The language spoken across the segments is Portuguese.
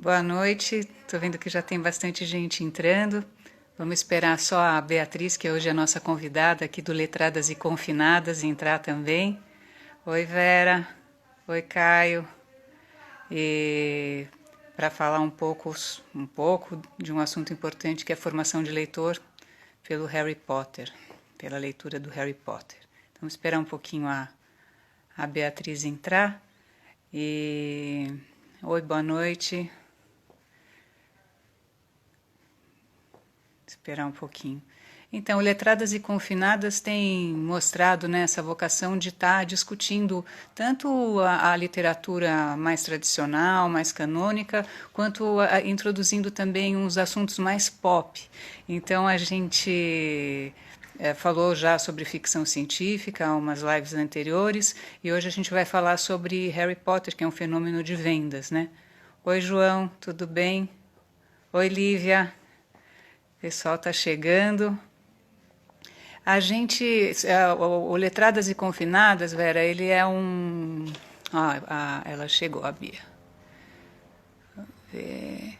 Boa noite. Estou vendo que já tem bastante gente entrando. Vamos esperar só a Beatriz, que hoje é a nossa convidada aqui do Letradas e Confinadas, entrar também. Oi, Vera. Oi, Caio. E para falar um pouco de um assunto importante que é a formação de leitor pelo Harry Potter, pela leitura do Harry Potter. Então, vamos esperar um pouquinho a Beatriz entrar. Oi, boa noite. Esperar um pouquinho. Então, Letradas e Confinadas tem mostrado, né, essa vocação de estar discutindo tanto a literatura mais tradicional, mais canônica, quanto introduzindo também uns assuntos mais pop. Então, a gente falou já sobre ficção científica, umas lives anteriores, e hoje a gente vai falar sobre Harry Potter, que é um fenômeno de vendas, né? Oi, João, tudo bem? Oi, Lívia. O pessoal está chegando. A gente, o Letradas e Confinadas, Vera, ele é um... ela chegou, a Bia. É...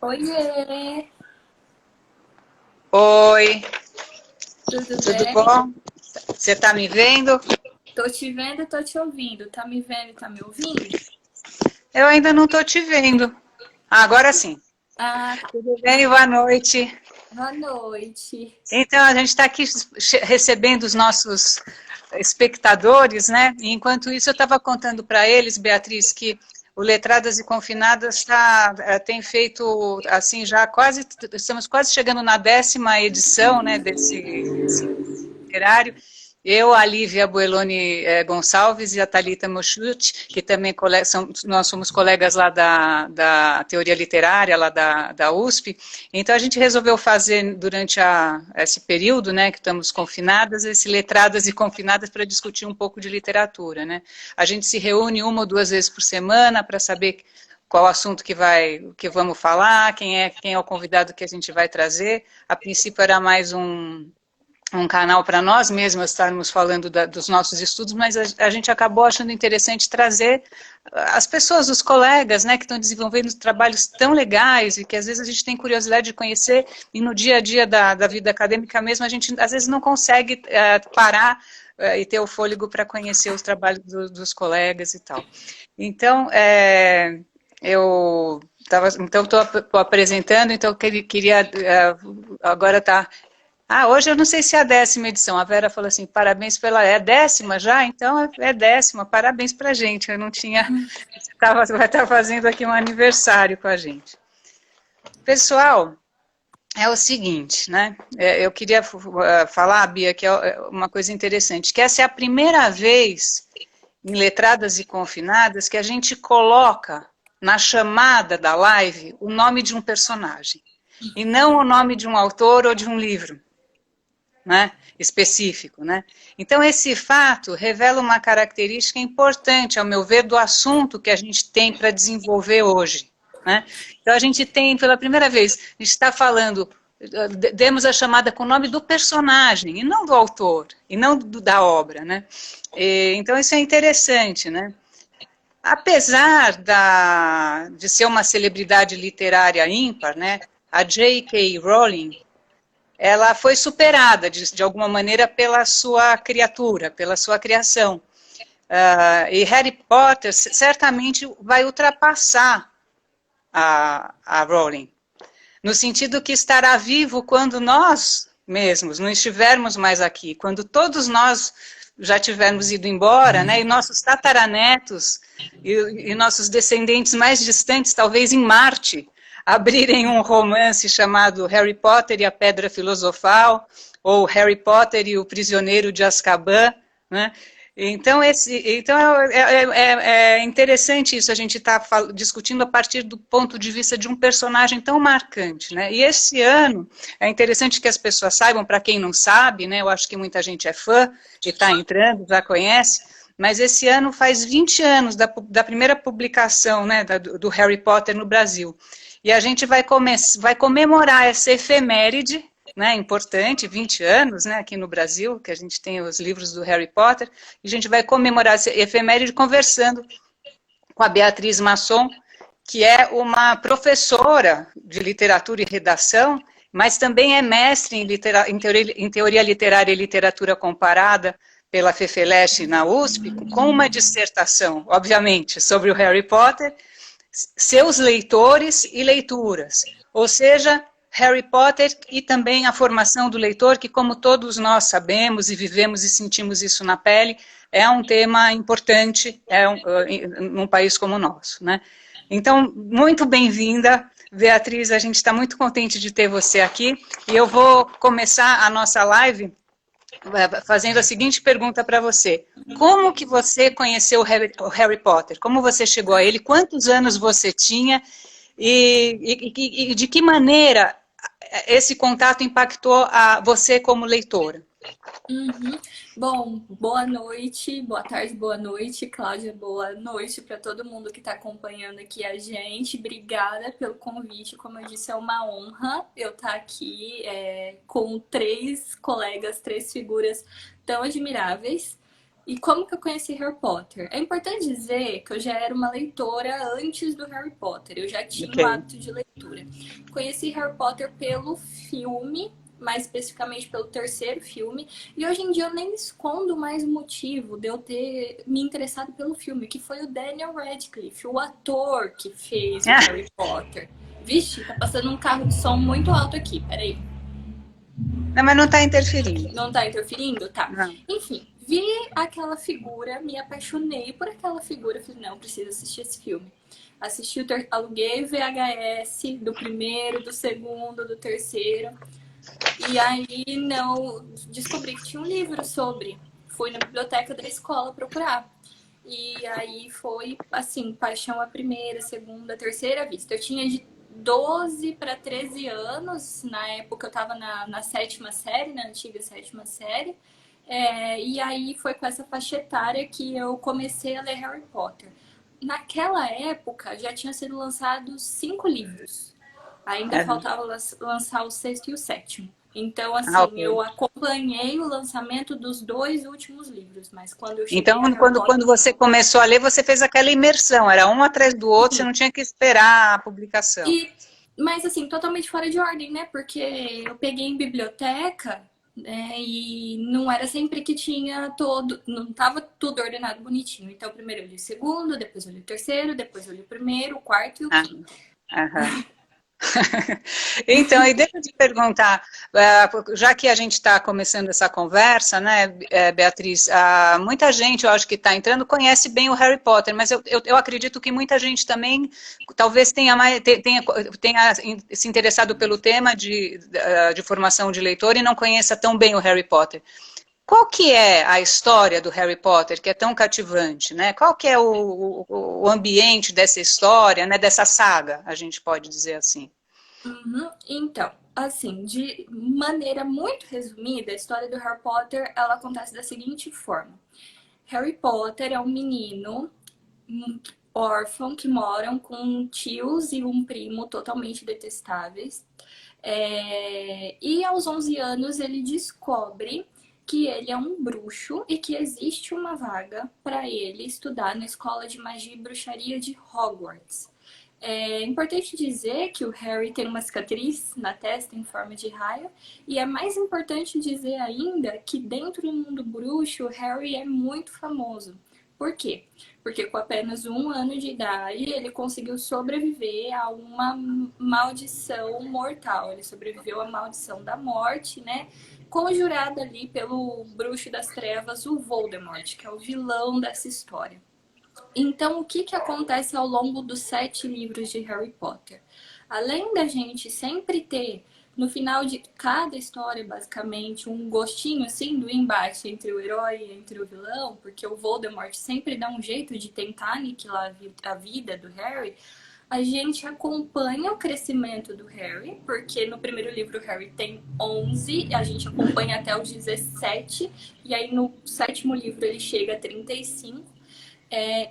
Oiê! Oi, Tudo tudo bem? bom? Você está me vendo? Tô te vendo e tô te ouvindo. Tá me vendo e tá me ouvindo? Eu ainda não estou te vendo. Agora sim. Ah, Tudo bem? Boa noite. boa noite. Então, a gente está aqui recebendo os nossos espectadores, né? E enquanto isso, eu estava contando para eles, Beatriz, que o Letradas e Confinadas tem feito, assim, já quase, estamos quase chegando na 10ª edição, né, desse literário. Eu, a Lívia Bueloni Gonçalves e a Thalita Moschut, que também nós somos colegas lá da teoria literária, lá da USP. Então, a gente resolveu fazer, durante esse período, né, que estamos confinadas, esse Letradas e Confinadas para discutir um pouco de literatura, né? A gente se reúne 1 ou 2 vezes por semana para saber qual assunto que vamos falar, quem é o convidado que a gente vai trazer. A princípio era mais um canal para nós mesmos estarmos falando dos nossos estudos, mas a gente acabou achando interessante trazer as pessoas, os colegas, né, que estão desenvolvendo trabalhos tão legais e que às vezes a gente tem curiosidade de conhecer e no dia a dia da vida acadêmica mesmo a gente às vezes não consegue parar e ter o fôlego para conhecer os trabalhos dos colegas e tal. Então, eu estou apresentando, então eu queria agora estar hoje eu não sei se é a 10ª edição. A Vera falou assim, parabéns pela... É a 10ª já? Então é 10ª. Parabéns pra gente. Eu não tinha... Você vai estar fazendo aqui um aniversário com a gente. Pessoal, é o seguinte, né? Eu queria falar, Bia, que é uma coisa interessante, que essa é a primeira vez em Letradas e Confinadas que a gente coloca na chamada da live o nome de um personagem. E não o nome de um autor ou de um livro. Né, específico, né? Então esse fato revela uma característica importante, ao meu ver, do assunto que a gente tem para desenvolver hoje, né? Então a gente tem, pela primeira vez, a gente está falando, demos a chamada com o nome do personagem, e não do autor, e não da obra, né? Então isso é interessante, né? Apesar de ser uma celebridade literária ímpar, né? A J.K. Rowling, ela foi superada, de alguma maneira, pela sua criatura, pela sua criação. E Harry Potter certamente vai ultrapassar a Rowling, no sentido que estará vivo quando nós mesmos não estivermos mais aqui, quando todos nós já tivermos ido embora, né, e nossos tataranetos e nossos descendentes mais distantes, talvez em Marte, abrirem um romance chamado Harry Potter e a Pedra Filosofal, ou Harry Potter e o Prisioneiro de Azkaban, né? Então é interessante isso, a gente está discutindo a partir do ponto de vista de um personagem tão marcante, né? E esse ano, é interessante que as pessoas saibam, para quem não sabe, né, eu acho que muita gente é fã e está entrando, já conhece, mas esse ano faz 20 anos da primeira publicação, né, do Harry Potter no Brasil. E a gente vai comemorar essa efeméride, né, importante, 20 anos, né, aqui no Brasil, que a gente tem os livros do Harry Potter, e a gente vai comemorar essa efeméride conversando com a Beatriz Masson, que é uma professora de literatura e redação, mas também é mestre em teoria literária e literatura comparada pela FEFELESH na USP, com uma dissertação, obviamente, sobre o Harry Potter, seus leitores e leituras, ou seja, Harry Potter e também a formação do leitor, que como todos nós sabemos e vivemos e sentimos isso na pele, é um tema importante num país como o nosso, né? Então, muito bem-vinda, Beatriz, a gente está muito contente de ter você aqui, e eu vou começar a nossa live fazendo a seguinte pergunta para você. Como que você conheceu o Harry Potter? Como você chegou a ele? Quantos anos você tinha? E de que maneira esse contato impactou você como leitora? Uhum. Bom, boa noite, boa tarde, boa noite, Cláudia, boa noite para todo mundo que está acompanhando aqui a gente. Obrigada pelo convite, como eu disse, é uma honra eu estar aqui com 3 colegas, 3 figuras tão admiráveis. E como que eu conheci Harry Potter? É importante dizer que eu já era uma leitora antes do Harry Potter, eu já tinha o hábito de leitura. Conheci Harry Potter pelo filme, mais especificamente pelo 3º filme, e hoje em dia eu nem escondo mais o motivo de eu ter me interessado pelo filme, que foi o Daniel Radcliffe, o ator que fez o Harry Potter. Vixe, tá passando um carro de som muito alto aqui, peraí. Não, mas não está interferindo. Não tá interferindo? Tá. Não. Enfim, vi aquela figura, me apaixonei por aquela figura, falei, não, preciso assistir esse filme. Assisti, aluguei VHS do primeiro, do segundo, do terceiro. E aí não descobri que tinha um livro sobre. Fui na biblioteca da escola procurar. E aí foi assim, paixão à primeira, segunda, terceira vista. Eu tinha de 12 para 13 anos, na época eu estava na 7ª série, na antiga 7ª série. E aí foi com essa faixa etária que eu comecei a ler Harry Potter. Naquela época já tinham sido lançados 5 livros. Ainda faltava lançar o 6º e o 7º. Então, assim, okay, eu acompanhei o lançamento dos 2 últimos livros, mas quando eu cheguei Então, quando você começou a ler, você fez aquela imersão, era um atrás do outro, você não tinha que esperar a publicação. Mas, assim, totalmente fora de ordem, né? Porque eu peguei em biblioteca, né, e não era sempre que tinha não estava tudo ordenado bonitinho. Então, primeiro eu li o segundo, depois eu li o terceiro, depois eu li o primeiro, o quarto e o quinto. Então, e deixa eu te perguntar, já que a gente está começando essa conversa, né, Beatriz, muita gente, eu acho que está entrando, conhece bem o Harry Potter, mas eu acredito que muita gente também, talvez tenha se interessado pelo tema de formação de leitor e não conheça tão bem o Harry Potter. Qual que é a história do Harry Potter, que é tão cativante, né? Qual que é o ambiente dessa história, né? Dessa saga, a gente pode dizer assim? Então, assim, de maneira muito resumida, a história do Harry Potter, ela acontece da seguinte forma. Harry Potter é um menino órfão que moram com tios e um primo totalmente detestáveis. E aos 11 anos ele descobre que ele é um bruxo e que existe uma vaga para ele estudar na Escola de Magia e Bruxaria de Hogwarts. É importante dizer que o Harry tem uma cicatriz na testa em forma de raio, e é mais importante dizer ainda que dentro do mundo bruxo, o Harry é muito famoso. Por quê? Porque com apenas 1 ano de idade, ele conseguiu sobreviver a uma maldição mortal. Ele sobreviveu à maldição da morte, né? Conjurada ali pelo bruxo das trevas, o Voldemort, que é o vilão dessa história. Então, o que acontece ao longo dos 7 livros de Harry Potter? Além da gente sempre ter, no final de cada história, basicamente, um gostinho, assim, do embate entre o herói e entre o vilão, porque o Voldemort sempre dá um jeito de tentar aniquilar a vida do Harry, a gente acompanha o crescimento do Harry, porque no primeiro livro o Harry tem 11, a gente acompanha até os 17, e aí no 7º livro ele chega a 35.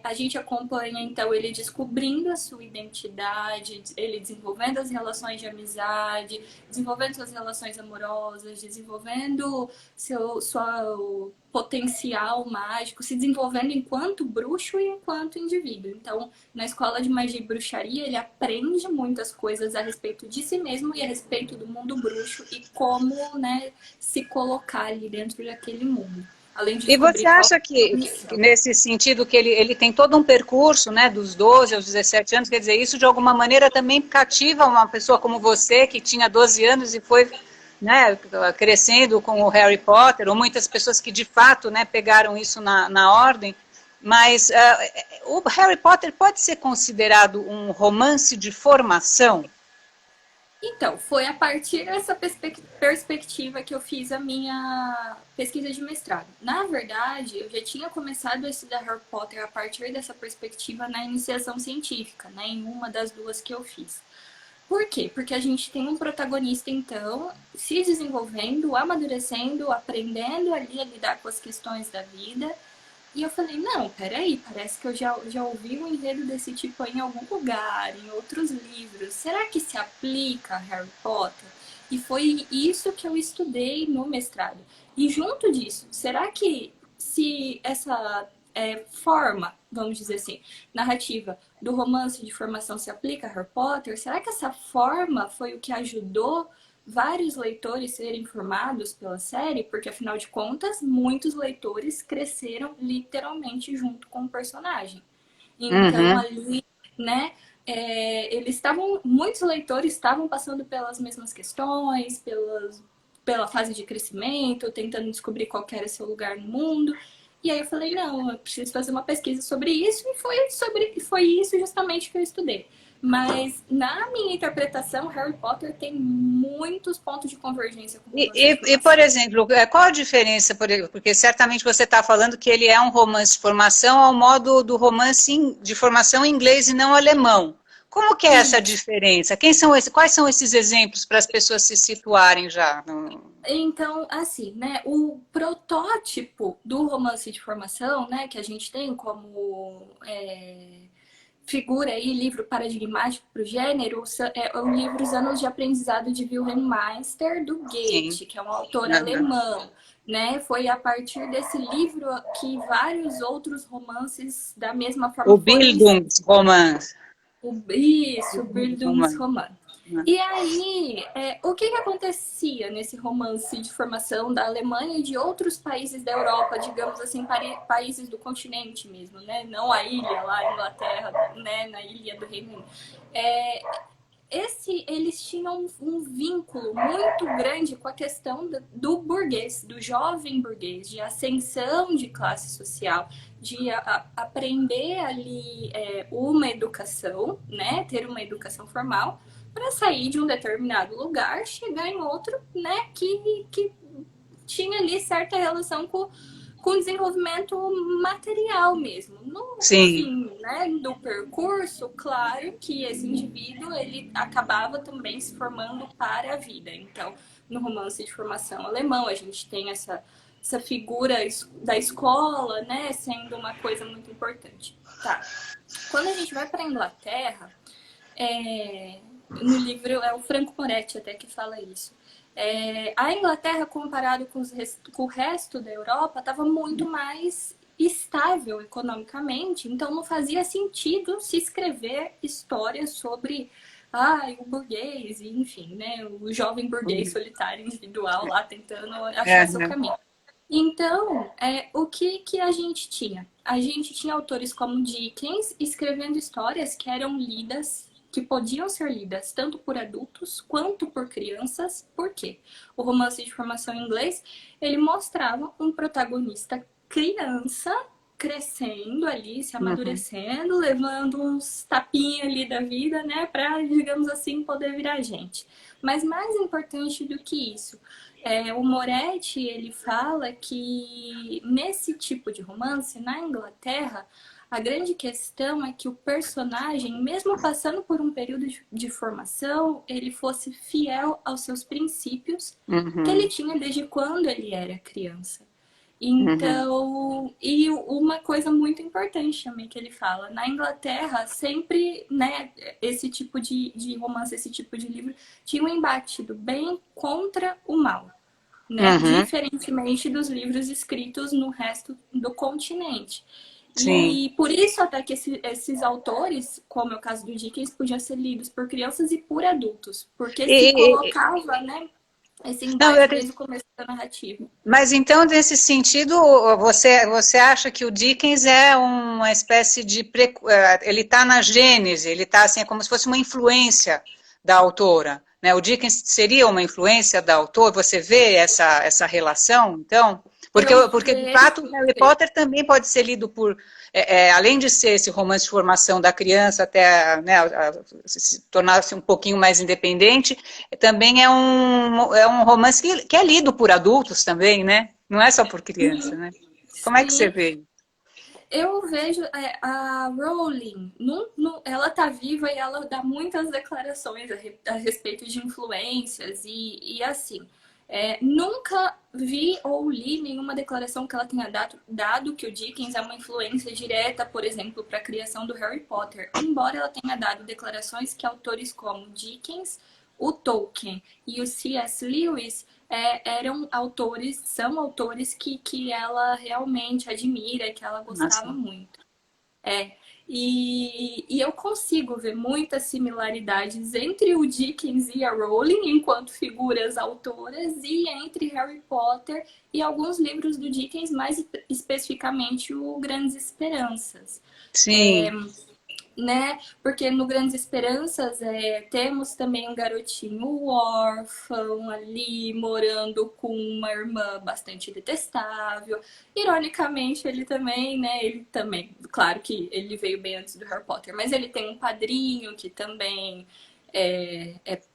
A gente acompanha, então, ele descobrindo a sua identidade, ele desenvolvendo as relações de amizade, desenvolvendo suas relações amorosas, desenvolvendo seu potencial mágico, se desenvolvendo enquanto bruxo e enquanto indivíduo. Então, na escola de magia e bruxaria, ele aprende muitas coisas a respeito de si mesmo e a respeito do mundo bruxo e como, né, se colocar ali dentro daquele mundo. Além de E você descobrir qual acha é a que missão. nesse sentido, que ele tem todo um percurso, né, dos 12 aos 17 anos, quer dizer, isso de alguma maneira também cativa uma pessoa como você, que tinha 12 anos e foi, né, crescendo com o Harry Potter, ou muitas pessoas que de fato, né, pegaram isso na ordem, mas o Harry Potter pode ser considerado um romance de formação? Então, foi a partir dessa perspectiva que eu fiz a minha pesquisa de mestrado. Na verdade, eu já tinha começado a estudar Harry Potter a partir dessa perspectiva na iniciação científica, né, em uma das duas que eu fiz. Por quê? Porque a gente tem um protagonista, então, se desenvolvendo, amadurecendo, aprendendo ali a lidar com as questões da vida. E eu falei, não, peraí, parece que eu já ouvi um enredo desse tipo em algum lugar, em outros livros. Será que se aplica a Harry Potter? E foi isso que eu estudei no mestrado. E junto disso, será que se essa forma, vamos dizer assim, narrativa do romance de formação se aplica a Harry Potter, será que essa forma foi o que ajudou vários leitores serem formados pela série? Porque, afinal de contas, muitos leitores cresceram literalmente junto com o personagem. Então, Uhum. ali, né, muitos leitores estavam passando pelas mesmas questões, pela fase de crescimento, tentando descobrir qual era seu lugar no mundo. E aí eu falei, não, eu preciso fazer uma pesquisa sobre isso, e foi isso justamente que eu estudei. Mas na minha interpretação, Harry Potter tem muitos pontos de convergência com o romance de Por formação. exemplo, qual a diferença, porque certamente você está falando que ele é um romance de formação ao modo do romance de formação em inglês e não alemão. Como que é essa Isso. diferença? Quais são esses exemplos para as pessoas se situarem já? Então, assim, né, o protótipo do romance de formação, né, que a gente tem como figura e livro paradigmático para o gênero, é o livro Os Anos de Aprendizado de Wilhelm Meister, do Sim. Goethe, que é um autor Uhum. alemão. Né? Foi a partir desse livro que vários outros romances da mesma forma O foram Bildungsroman. Isso, Roman. Bildungsroman. E aí, o que acontecia nesse romance de formação da Alemanha e de outros países da Europa, digamos assim, países do continente mesmo, né? Não a ilha lá, a Inglaterra, né? Na ilha do Reino Unido. É, eles tinham um vínculo muito grande com a questão do burguês, do jovem burguês, de ascensão de classe social, de aprender ali uma educação, né, ter uma educação formal, para sair de um determinado lugar, chegar em outro, né, que tinha ali certa relação com desenvolvimento material mesmo. No Sim. fim, né, do percurso, claro que esse indivíduo ele acabava também se formando para a vida. Então, no romance de formação alemão, a gente tem essa figura da escola, né, sendo uma coisa muito importante. Tá. Quando a gente vai para a Inglaterra, no livro é o Franco Moretti até que fala isso. A Inglaterra, comparado com o resto da Europa, estava muito mais estável economicamente, então não fazia sentido se escrever histórias sobre o burguês, enfim, né, o jovem burguês solitário individual lá tentando achar seu Uhum. caminho. Então, o que a gente tinha? A gente tinha autores como Dickens escrevendo histórias que eram lidas, que podiam ser lidas tanto por adultos quanto por crianças. Por quê? O romance de formação em inglês, ele mostrava um protagonista criança crescendo ali, se Uhum. amadurecendo, levando uns tapinhos ali da vida, né, para, digamos assim, poder virar gente. Mas mais importante do que isso, o Moretti, ele fala que nesse tipo de romance, na Inglaterra, a grande questão é que o personagem, mesmo passando por um período de formação, ele fosse fiel aos seus princípios que ele Uhum. tinha desde quando ele era criança. Uhum. Então, e uma coisa muito importante também que ele fala, na Inglaterra sempre, né, esse tipo de romance, esse tipo de livro tinha um embate do bem contra o mal, né, Uhum. diferentemente dos livros escritos no resto do continente. Sim. E por isso até que esses autores, como é o caso do Dickens, podiam ser lidos por crianças e por adultos, porque se E, colocava, né, esse não, embate desde o começo da narrativa. mas então, nesse sentido, você acha que o Dickens é uma espécie de... Ele está na gênese, ele está assim, é como se fosse uma influência da autora, né? O Dickens seria uma influência da autora? Você vê essa relação, então? Eu Porque, de vejo. fato, o Harry Potter também pode ser lido por... além de ser esse romance de formação da criança até, né, se tornar-se um pouquinho mais independente, também é um romance que é lido por adultos também, né? Não é só por criança, né? Como é que você Sim, vê? eu vejo a Rowling, ela tá viva e ela dá muitas declarações a respeito de influências e assim. Nunca vi ou li nenhuma declaração que ela tenha dado que o Dickens é uma influência direta, por exemplo, para a criação do Harry Potter. Embora ela tenha dado declarações que autores como Dickens, o Tolkien e o C.S. Lewis eram autores, são autores que ela realmente admira, que ela gostava Nossa. muito. É. E eu consigo ver muitas similaridades entre o Dickens e a Rowling enquanto figuras autoras e entre Harry Potter e alguns livros do Dickens, mais especificamente o Grandes Esperanças. Sim, Né? Porque no Grandes Esperanças temos também um garotinho órfão ali morando com uma irmã bastante detestável. Ironicamente, ele também, né? Ele também, claro que ele veio bem antes do Harry Potter, mas ele tem um padrinho que também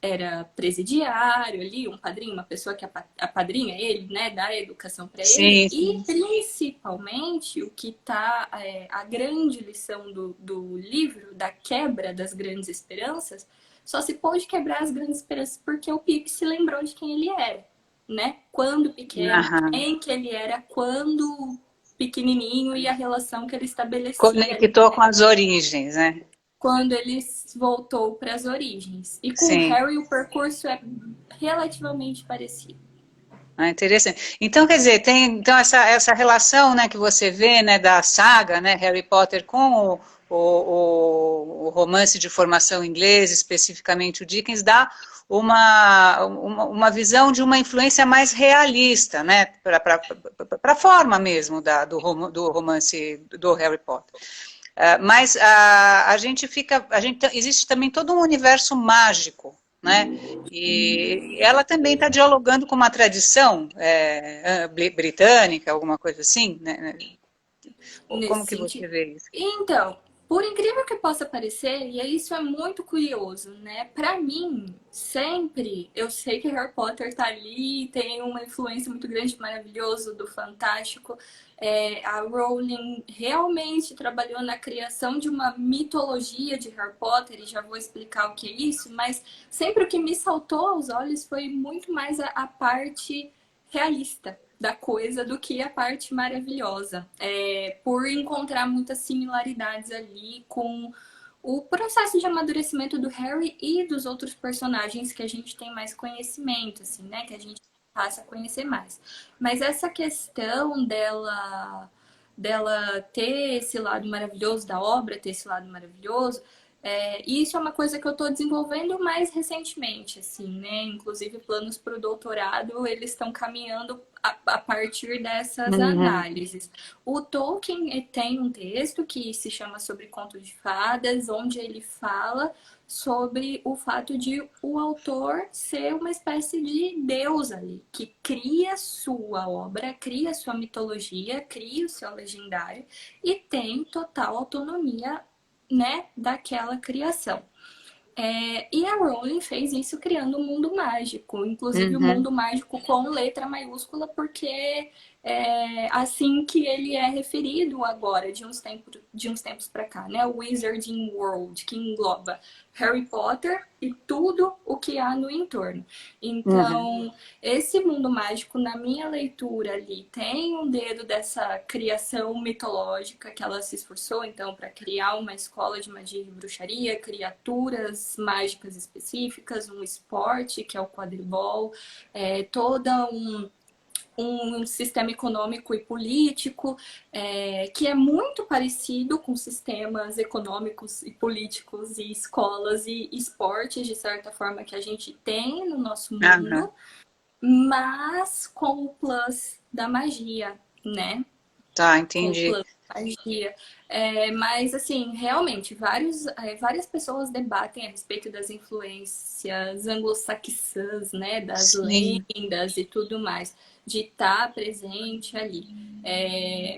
era presidiário ali, um padrinho, uma pessoa que apadrinha ele, né, dá educação para ele, sim, e sim. principalmente o que tá a grande lição do livro, da quebra das grandes esperanças, só se pôde quebrar as grandes esperanças porque o Pip se lembrou de quem ele era, né? Quando pequeno, Aham. quem que ele era quando pequenininho e a relação que ele estabelecia ali, Conectou com as origens, né? quando ele voltou para as origens. E com o Sim. Harry o percurso é relativamente parecido. Ah, interessante. Então, quer dizer, tem então essa relação, né, que você vê, né, da saga, né, Harry Potter com o romance de formação inglesa, especificamente o Dickens, dá uma visão de uma influência mais realista, né, para a forma mesmo do romance do Harry Potter. Mas a gente existe também todo um universo mágico, né? E ela também está dialogando com uma tradição britânica, alguma coisa assim, né? Nesse Como que sentido. você vê isso? Então, por incrível que possa parecer, e isso é muito curioso, né? Para mim, sempre eu sei que Harry Potter tá ali, tem uma influência muito grande, maravilhoso, do fantástico. A Rowling realmente trabalhou na criação de uma mitologia de Harry Potter, e já vou explicar o que é isso, mas sempre o que me saltou aos olhos foi muito mais a parte realista da coisa do que a parte maravilhosa, por encontrar muitas similaridades ali com o processo de amadurecimento do Harry e dos outros personagens que a gente tem mais conhecimento, assim, né? Que a gente passa a conhecer mais. Mas essa questão dela ter esse lado maravilhoso da obra, ter esse lado maravilhoso, isso é uma coisa que eu estou desenvolvendo mais recentemente, assim, né? Inclusive planos para o doutorado, eles estão caminhando a partir dessas Uhum. análises. O Tolkien tem um texto que se chama Sobre Contos de Fadas, onde ele fala sobre o fato de o autor ser uma espécie de deus ali, que cria sua obra, cria sua mitologia, cria o seu legendário e tem total autonomia, né, daquela criação. E a Rowling fez isso criando um mundo mágico, inclusive o um Uhum. mundo mágico com letra maiúscula, porque assim que ele é referido agora, de uns tempos para cá, né? O Wizarding World, que engloba Harry Potter e tudo o que há no entorno. Uhum. Então, esse mundo mágico, na minha leitura ali, tem um dedo dessa criação mitológica que ela se esforçou, então, para criar uma escola de magia e bruxaria, criaturas mágicas específicas, um esporte, que é o quadribol, toda um sistema econômico e político que é muito parecido com sistemas econômicos e políticos e escolas e esportes, de certa forma, que a gente tem no nosso Aham. mundo, mas com o plus da magia, né? Tá, Com o entendi. plus da magia. Mas, assim, realmente, várias pessoas debatem a respeito das influências anglo-saxãs, né? Das Sim, lendas e tudo mais, de estar presente ali.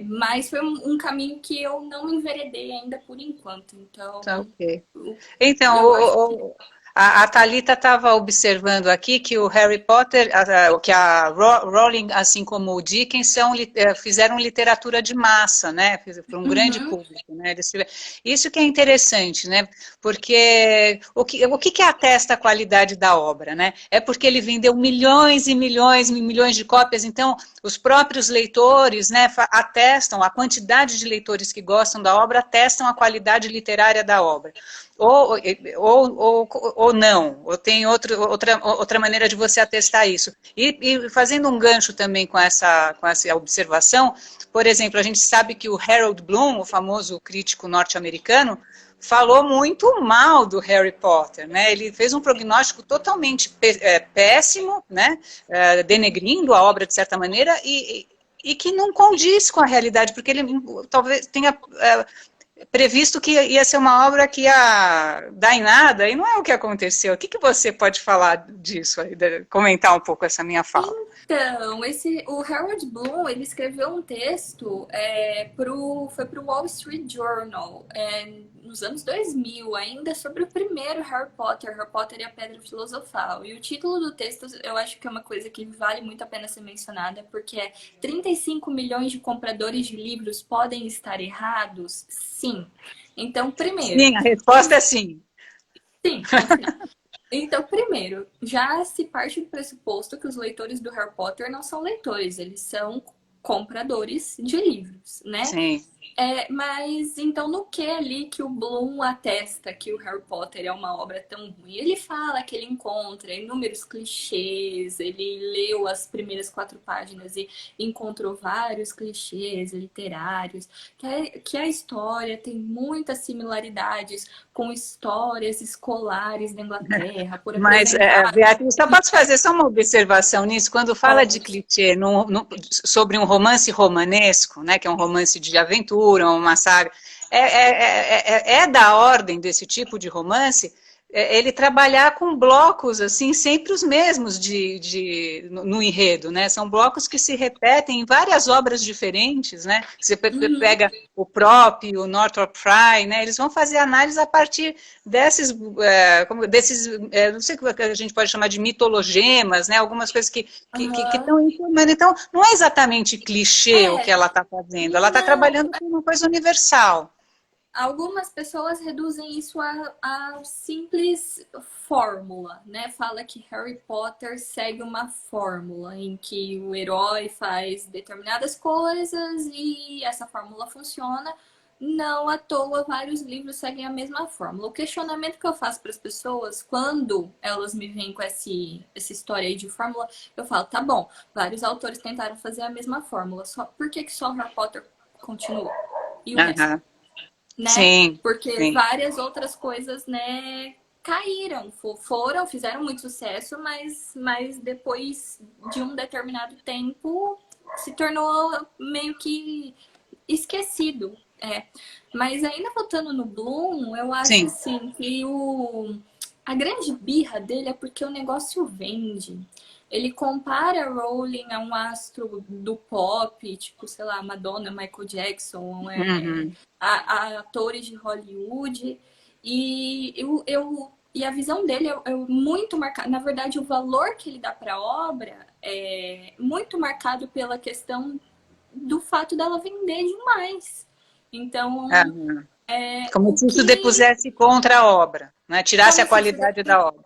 Mas foi um caminho que eu não enveredei ainda por enquanto. tá Então, ok. Então, eu acho que a Thalita estava observando aqui que o Harry Potter, que a Rowling, assim como o Dickens, fizeram literatura de massa, né? Para um grande uhum, público, né? Isso que é interessante, né? Porque o que atesta a qualidade da obra, né? É porque ele vendeu milhões e milhões de cópias, então os próprios leitores, né, atestam, a quantidade de leitores que gostam da obra atestam a qualidade literária da obra. Ou, ou não, ou tem outra maneira de você atestar isso. E fazendo um gancho também com essa observação, por exemplo, a gente sabe que o Harold Bloom, o famoso crítico norte-americano, falou muito mal do Harry Potter, né? Ele fez um prognóstico totalmente péssimo, né? Denegrindo a obra de certa maneira e que não condiz com a realidade, porque ele talvez tenha previsto que ia ser uma obra que ia dar em nada, e não é o que aconteceu. O que você pode falar disso, aí, comentar um pouco essa minha fala? então, o Harold Bloom, ele escreveu um texto, foi para o Wall Street Journal, nos anos 2000, ainda sobre o primeiro Harry Potter e a Pedra Filosofal. E o título do texto, eu acho que é uma coisa que vale muito a pena ser mencionada, porque 35 milhões de compradores de livros podem estar errados? Sim. Então, primeiro, Sim, a resposta é sim. sim, ponto final. Então, primeiro, já se parte do pressuposto que os leitores do Harry Potter não são leitores, eles são compradores de livros, né? Sim. Mas então no que ali que o Bloom atesta que o Harry Potter é uma obra tão ruim? Ele fala que ele encontra inúmeros clichês, ele leu as primeiras 4 páginas e encontrou vários clichês literários, que a história tem muitas similaridades com histórias escolares da Inglaterra, por Mas, apresentar. Beatriz, só posso fazer só uma observação nisso? Quando fala de Pode. clichê sobre um romance romanesco, né, que é um romance de aventura, uma saga, é da ordem desse tipo de romance ele trabalhar com blocos, assim, sempre os mesmos no enredo, né? São blocos que se repetem em várias obras diferentes, né? Você Uhum. pega o próprio, o Northrop Frye, né? Eles vão fazer análise a partir não sei o que a gente pode chamar de mitologemas, né? Algumas coisas que Aham. estão informando. Então, não é exatamente clichê o que É, ela está fazendo, ela está não, trabalhando com uma coisa universal. algumas pessoas reduzem isso a simples fórmula, né? Fala que Harry Potter segue uma fórmula em que o herói faz determinadas coisas e essa fórmula funciona. Não à toa, vários livros seguem a mesma fórmula. O questionamento que eu faço para as pessoas, quando elas me vêm com essa história aí de fórmula, eu falo, tá bom, vários autores tentaram fazer a mesma fórmula, por que só Harry Potter continua? E o resto? Uhum. Né? Sim, Porque sim. várias outras coisas, né, caíram, fizeram muito sucesso, mas depois de um determinado tempo se tornou meio que esquecido. Mas ainda voltando no Bloom, eu acho Sim. assim que a grande birra dele é porque o negócio vende. Ele compara Rowling a um astro do pop, tipo, sei lá, Madonna, Michael Jackson, Uhum. a atores de Hollywood. E a visão dele é muito marcada. Na verdade, o valor que ele dá para a obra é muito marcado pela questão do fato dela vender demais. Ah, Então, como o se isso que depusesse contra a obra, né? Tirasse a como se isso qualidade da obra.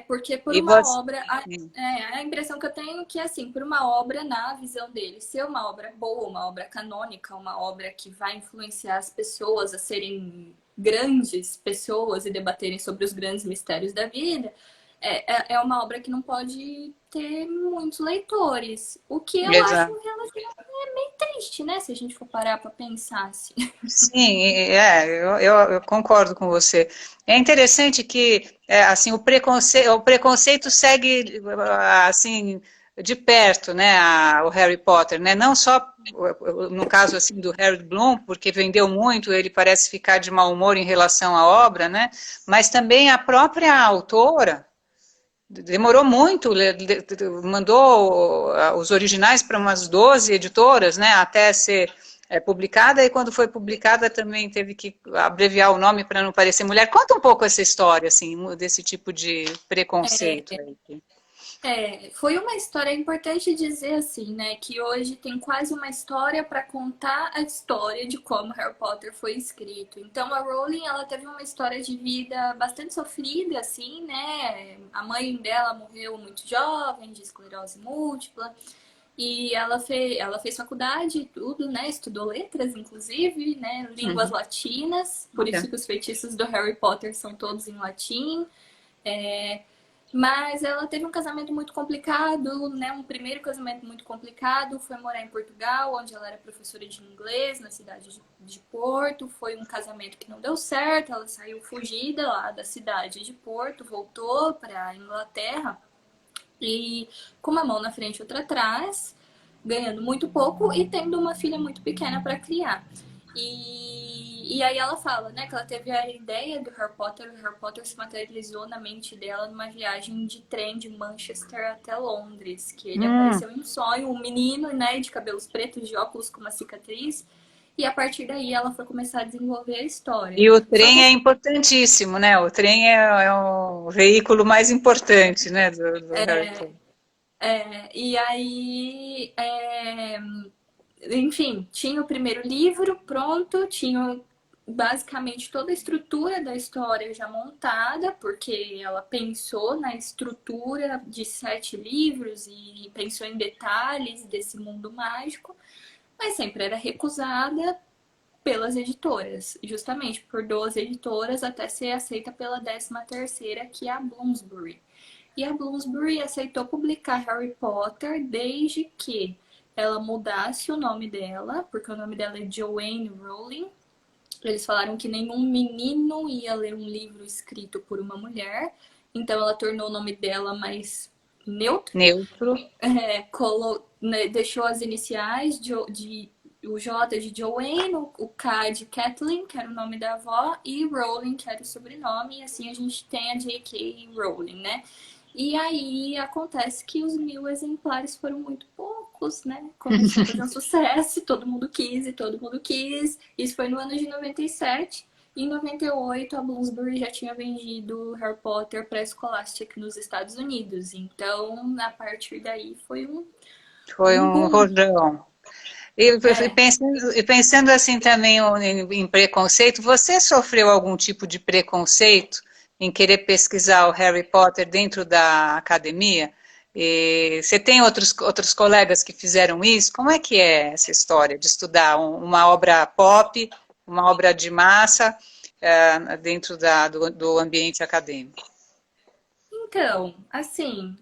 porque por E uma você, obra, a impressão que eu tenho é que, assim, por uma obra, na visão dele, ser uma obra boa, uma obra canônica, uma obra que vai influenciar as pessoas a serem grandes pessoas e debaterem sobre os grandes mistérios da vida, é uma obra que não pode ter muitos leitores. O que eu acho exato. relativamente meio triste, né? Se a gente for parar para pensar assim. Sim, eu concordo com você. É interessante que assim o preconceito segue assim de perto, né, o Harry Potter, né? Não só no caso assim do Harry Bloom, porque vendeu muito, ele parece ficar de mau humor em relação à obra, né? Mas também a própria autora demorou muito, mandou os originais para umas 12 editoras, né, até ser publicada, e quando foi publicada também teve que abreviar o nome para não parecer mulher. Conta um pouco essa história, assim, desse tipo de preconceito aí. Foi uma história importante dizer assim, né? Que hoje tem quase uma história para contar a história de como Harry Potter foi escrito. Então a Rowling, ela teve uma história de vida bastante sofrida, assim, né? A mãe dela morreu muito jovem, de esclerose múltipla. E ela fez faculdade e tudo, né? Estudou letras, inclusive, né? Línguas Uhum. latinas. Por isso Olha. que os feitiços do Harry Potter são todos em latim. É, mas ela teve um casamento muito complicado, né? Um primeiro casamento muito complicado. Foi morar em Portugal, onde ela era professora de inglês, na cidade de Porto. Foi um casamento que não deu certo. Ela saiu fugida lá da cidade de Porto, voltou para a Inglaterra e com uma mão na frente e outra atrás, ganhando muito pouco e tendo uma filha muito pequena para criar. E aí ela fala, né, que ela teve a ideia do Harry Potter se materializou na mente dela numa viagem de trem de Manchester até Londres, que ele Hum. apareceu em um sonho, um menino, né, de cabelos pretos, de óculos com uma cicatriz, e a partir daí ela foi começar a desenvolver a história. E o Só que trem é importantíssimo, né? O trem é o veículo mais importante, né, do Harry Potter. e aí, enfim, tinha o primeiro livro pronto, tinha basicamente toda a estrutura da história já montada, porque ela pensou na estrutura de 7 livros e pensou em detalhes desse mundo mágico, mas sempre era recusada pelas editoras, justamente por 12 editoras até ser aceita pela 13ª, que é a Bloomsbury. E a Bloomsbury aceitou publicar Harry Potter desde que ela mudasse o nome dela, porque o nome dela é Joanne Rowling. Eles falaram que nenhum menino ia ler um livro escrito por uma mulher, então ela tornou o nome dela mais neutro, Neutro. deixou as iniciais o J de Joanne, o K de Kathleen, que era o nome da avó, e Rowling, que era o sobrenome, e assim a gente tem a J.K. Rowling, né? E aí acontece que os 1.000 exemplares foram muito poucos, né? Começou a fazer um sucesso, todo mundo quis e todo mundo quis. Isso foi no ano de 97. Em 98, a Bloomsbury já tinha vendido Harry Potter para a Scholastic nos Estados Unidos. Então, a partir daí, foi Foi um um boom. rojão. É, E pensando assim também em preconceito, você sofreu algum tipo de preconceito em querer pesquisar o Harry Potter dentro da academia? E você tem outros colegas que fizeram isso? Como é que é essa história de estudar uma obra pop, uma obra de massa, dentro do ambiente acadêmico? então, assim,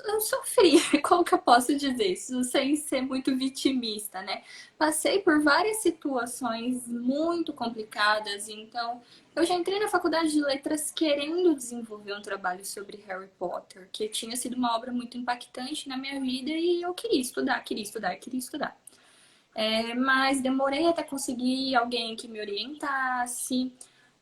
eu sofri, como que eu posso dizer isso? Sem ser muito vitimista, né? Passei por várias situações muito complicadas, então eu já entrei na faculdade de letras querendo desenvolver um trabalho sobre Harry Potter, que tinha sido uma obra muito impactante na minha vida e eu queria estudar, queria estudar, queria estudar. Mas demorei até conseguir alguém que me orientasse.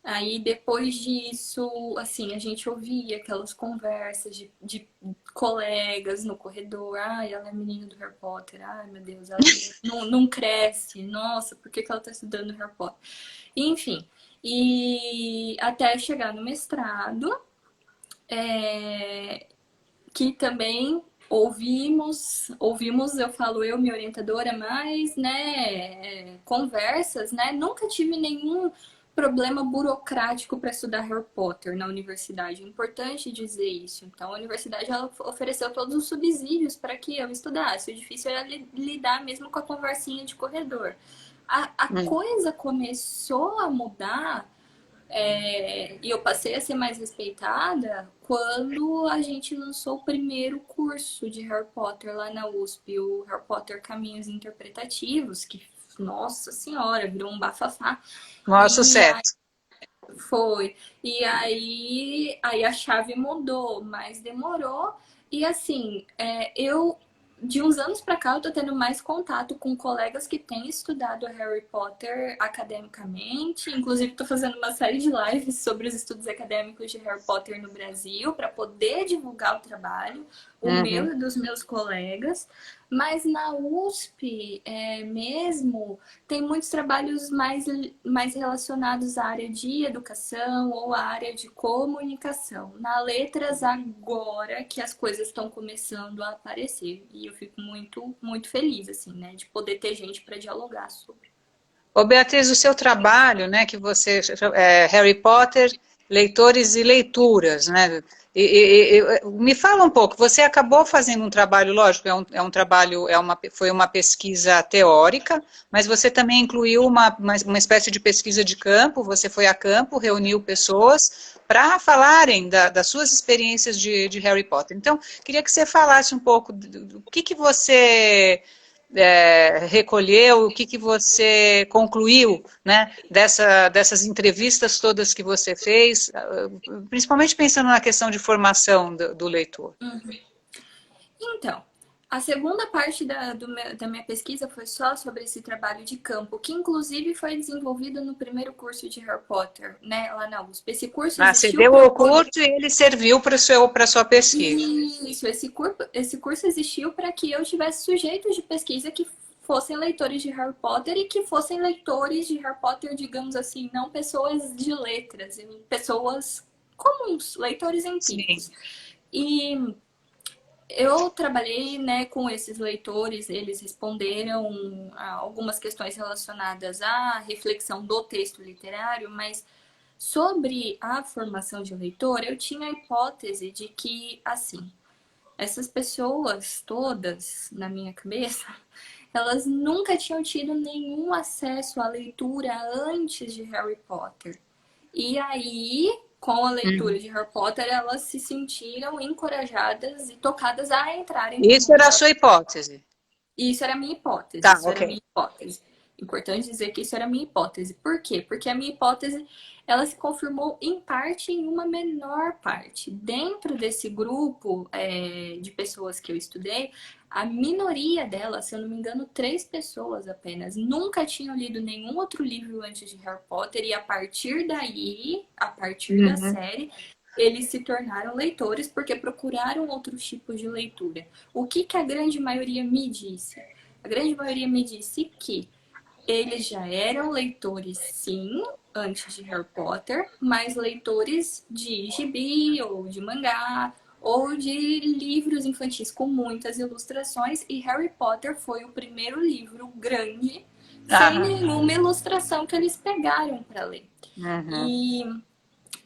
Aí depois disso, assim, a gente ouvia aquelas conversas de colegas no corredor. Ai, ela é menina do Harry Potter. Ai, meu Deus, ela não cresce. Nossa, por que que ela tá estudando Harry Potter? Enfim, e até chegar no mestrado, que também ouvimos, eu falo eu, minha orientadora, mas, né, conversas, né, nunca tive nenhum problema burocrático para estudar Harry Potter na universidade. É importante dizer isso. Então, a universidade ela ofereceu todos os subsídios para que eu estudasse. O difícil era lidar mesmo com a conversinha de corredor. A coisa começou a mudar e eu passei a ser mais respeitada quando a gente lançou o primeiro curso de Harry Potter lá na USP, o Harry Potter Caminhos Interpretativos, que, nossa senhora, virou um bafafá. Maior E aí sucesso. foi. E aí a chave mudou, mas demorou. E assim, eu de uns anos para cá eu tô tendo mais contato com colegas que têm estudado Harry Potter academicamente. Inclusive, tô fazendo uma série de lives sobre os estudos acadêmicos de Harry Potter no Brasil para poder divulgar o trabalho, o meu e dos meus colegas. Mas na USP mesmo tem muitos trabalhos mais relacionados à área de educação ou à área de comunicação. Na Letras, agora que as coisas estão começando a aparecer. E eu fico muito, muito feliz, assim, né, de poder ter gente para dialogar sobre. Ô, Beatriz, o seu trabalho, né, que você, Harry Potter, leitores e leituras, né, me fala um pouco, você acabou fazendo um trabalho, lógico, é um trabalho, foi uma pesquisa teórica, mas você também incluiu uma espécie de pesquisa de campo, você foi a campo, reuniu pessoas para falarem das suas experiências de Harry Potter. Então, queria que você falasse um pouco do que você recolheu, o que você concluiu, né, dessas entrevistas todas que você fez, principalmente pensando na questão de formação do leitor. Então, a segunda parte da minha pesquisa foi só sobre esse trabalho de campo, que inclusive foi desenvolvido no primeiro curso de Harry Potter, né, lá na USP. Esse curso Você existiu deu para o curso e ele serviu para a sua pesquisa. Isso, esse curso existiu para que eu tivesse sujeitos de pesquisa que fossem leitores de Harry Potter e que fossem leitores de Harry Potter, digamos assim, não pessoas de letras, pessoas comuns, leitores Sim. empíricos. E eu trabalhei, né, com esses leitores, eles responderam a algumas questões relacionadas à reflexão do texto literário, mas sobre a formação de leitor, eu tinha a hipótese de que, assim, essas pessoas todas, na minha cabeça, elas nunca tinham tido nenhum acesso à leitura antes de Harry Potter. E aí, com a leitura de Harry Potter, elas se sentiram encorajadas e tocadas a entrarem no Isso mundo era a da... sua hipótese. Isso era a minha hipótese, Tá, isso era a ok. minha hipótese. Importante dizer que isso era a minha hipótese. Por quê? Porque a minha hipótese, ela se confirmou em parte em uma menor parte. Dentro desse grupo de pessoas que eu estudei, a minoria delas, se eu não me engano, 3 pessoas apenas, nunca tinham lido nenhum outro livro antes de Harry Potter e a partir daí, a partir da Uhum. série, eles se tornaram leitores porque procuraram outros tipos de leitura. O que a grande maioria me disse? A grande maioria me disse que eles já eram leitores, sim, antes de Harry Potter, mas leitores de gibi ou de mangá ou de livros infantis com muitas ilustrações, e Harry Potter foi o primeiro livro grande sem Aham. nenhuma ilustração que eles pegaram para ler. Uhum. E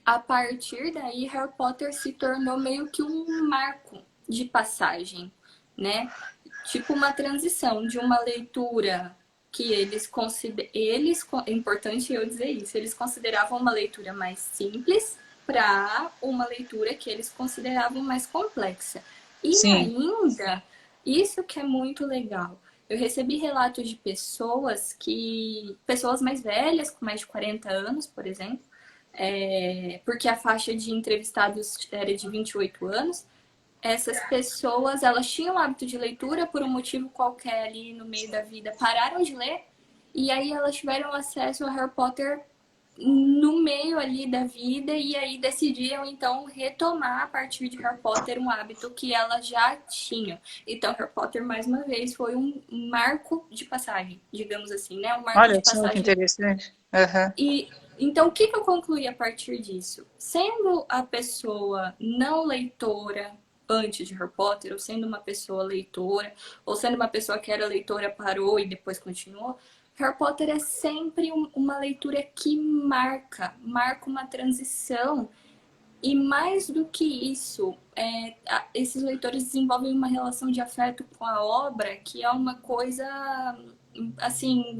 a partir daí, Harry Potter se tornou meio que um marco de passagem, né? Tipo uma transição de uma leitura que é importante eu dizer isso, eles consideravam uma leitura mais simples para uma leitura que eles consideravam mais complexa. E Sim. ainda, isso que é muito legal, eu recebi relatos de pessoas mais velhas, com mais de 40 anos, por exemplo, porque a faixa de entrevistados era de 28 anos, essas pessoas, elas tinham o hábito de leitura por um motivo qualquer ali no meio da vida, pararam de ler e aí elas tiveram acesso a Harry Potter no meio ali da vida e aí decidiram então retomar a partir de Harry Potter um hábito que elas já tinham. Então Harry Potter mais uma vez foi um marco de passagem, digamos assim, né? Um marco Olha de só que passagem. interessante. Uhum. E então, o que eu concluí a partir disso? Sendo a pessoa não leitora, antes de Harry Potter, ou sendo uma pessoa leitora, ou sendo uma pessoa que era leitora, parou e depois continuou, Harry Potter é sempre uma leitura que marca uma transição. E mais do que isso, esses leitores desenvolvem uma relação de afeto com a obra que é uma coisa, assim,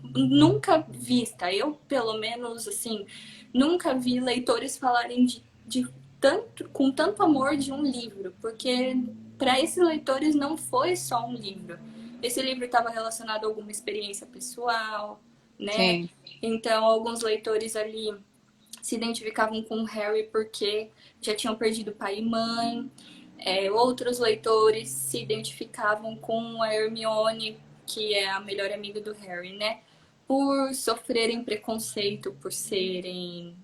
nunca vista. Eu, pelo menos, assim, nunca vi leitores falarem com tanto amor de um livro, porque para esses leitores não foi só um livro. Esse livro estava relacionado a alguma experiência pessoal, né? Sim. Então, alguns leitores ali se identificavam com o Harry porque já tinham perdido pai e mãe. Outros leitores se identificavam com a Hermione, que é a melhor amiga do Harry, né? Por sofrerem preconceito, por serem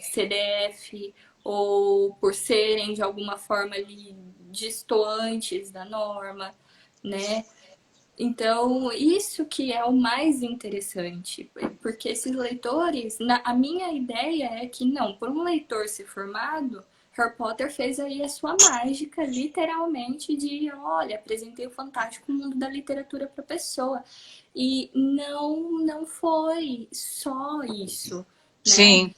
CDF, ou por serem de alguma forma ali distantes da norma, né? Então, isso que é o mais interessante, porque esses leitores, a minha ideia é que não, por um leitor ser formado, Harry Potter fez aí a sua mágica, literalmente, de, olha, apresentei o fantástico mundo da literatura para a pessoa. E não foi só isso, né? Sim.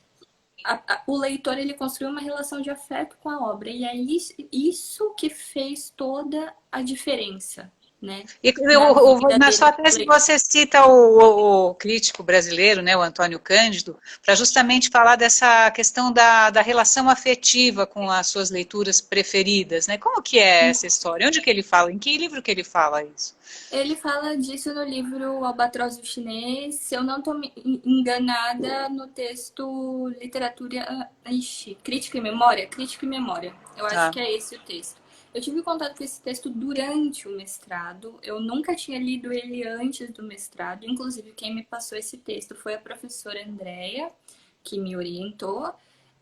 O leitor, ele construiu uma relação de afeto com a obra, e é isso que fez toda a diferença, né? E Na vida na dele sua como tese leitor. você cita o crítico brasileiro, né, o Antônio Cândido, para justamente falar dessa questão da relação afetiva com as suas leituras preferidas, né? Como que é essa história? Onde que ele fala? Em que livro que ele fala isso? Ele fala disso no livro Albatroz do Chinês. Se eu não estou enganada, no texto Literatura. Ixi, Crítica e Memória? Crítica e Memória. Eu acho Tá. que é esse o texto. Eu tive contato com esse texto durante o mestrado. Eu nunca tinha lido ele antes do mestrado. Inclusive, quem me passou esse texto foi a professora Andréia, que me orientou.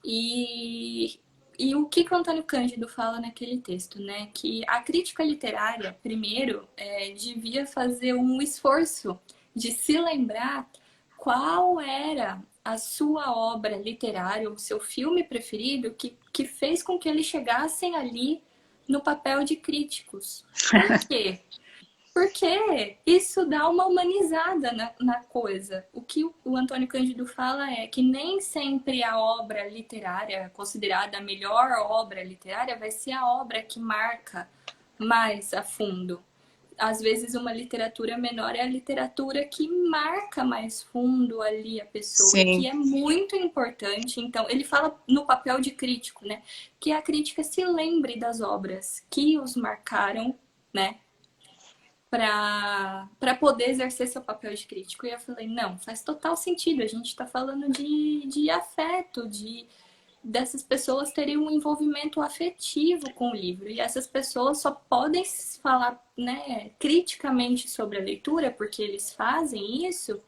E e o que o Antônio Cândido fala naquele texto, né? Que a crítica literária, primeiro, devia fazer um esforço de se lembrar qual era a sua obra literária, o seu filme preferido, que fez com que eles chegassem ali no papel de críticos. Por quê? Porque isso dá uma humanizada na coisa. O que o Antônio Cândido fala é que nem sempre a obra literária, considerada a melhor obra literária, vai ser a obra que marca mais a fundo. Às vezes, uma literatura menor é a literatura que marca mais fundo ali a pessoa, e que Sim. é muito importante. Então, ele fala no papel de crítico, né? Que a crítica se lembre das obras que os marcaram, né? Para poder exercer seu papel de crítico. E eu falei, não, faz total sentido. A gente está falando de afeto, dessas pessoas terem um envolvimento afetivo com o livro. E essas pessoas só podem falar, né, criticamente sobre a leitura, porque eles fazem isso,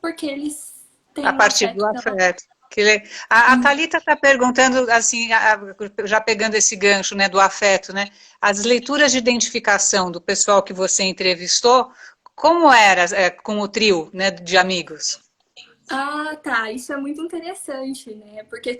porque eles A têm um partir do afeto pela. afeto. A Thalita está perguntando, assim, já pegando esse gancho, né, do afeto, né? As leituras de identificação do pessoal que você entrevistou, como era, com o trio, né, de amigos? Ah, tá. Isso é muito interessante, né? Porque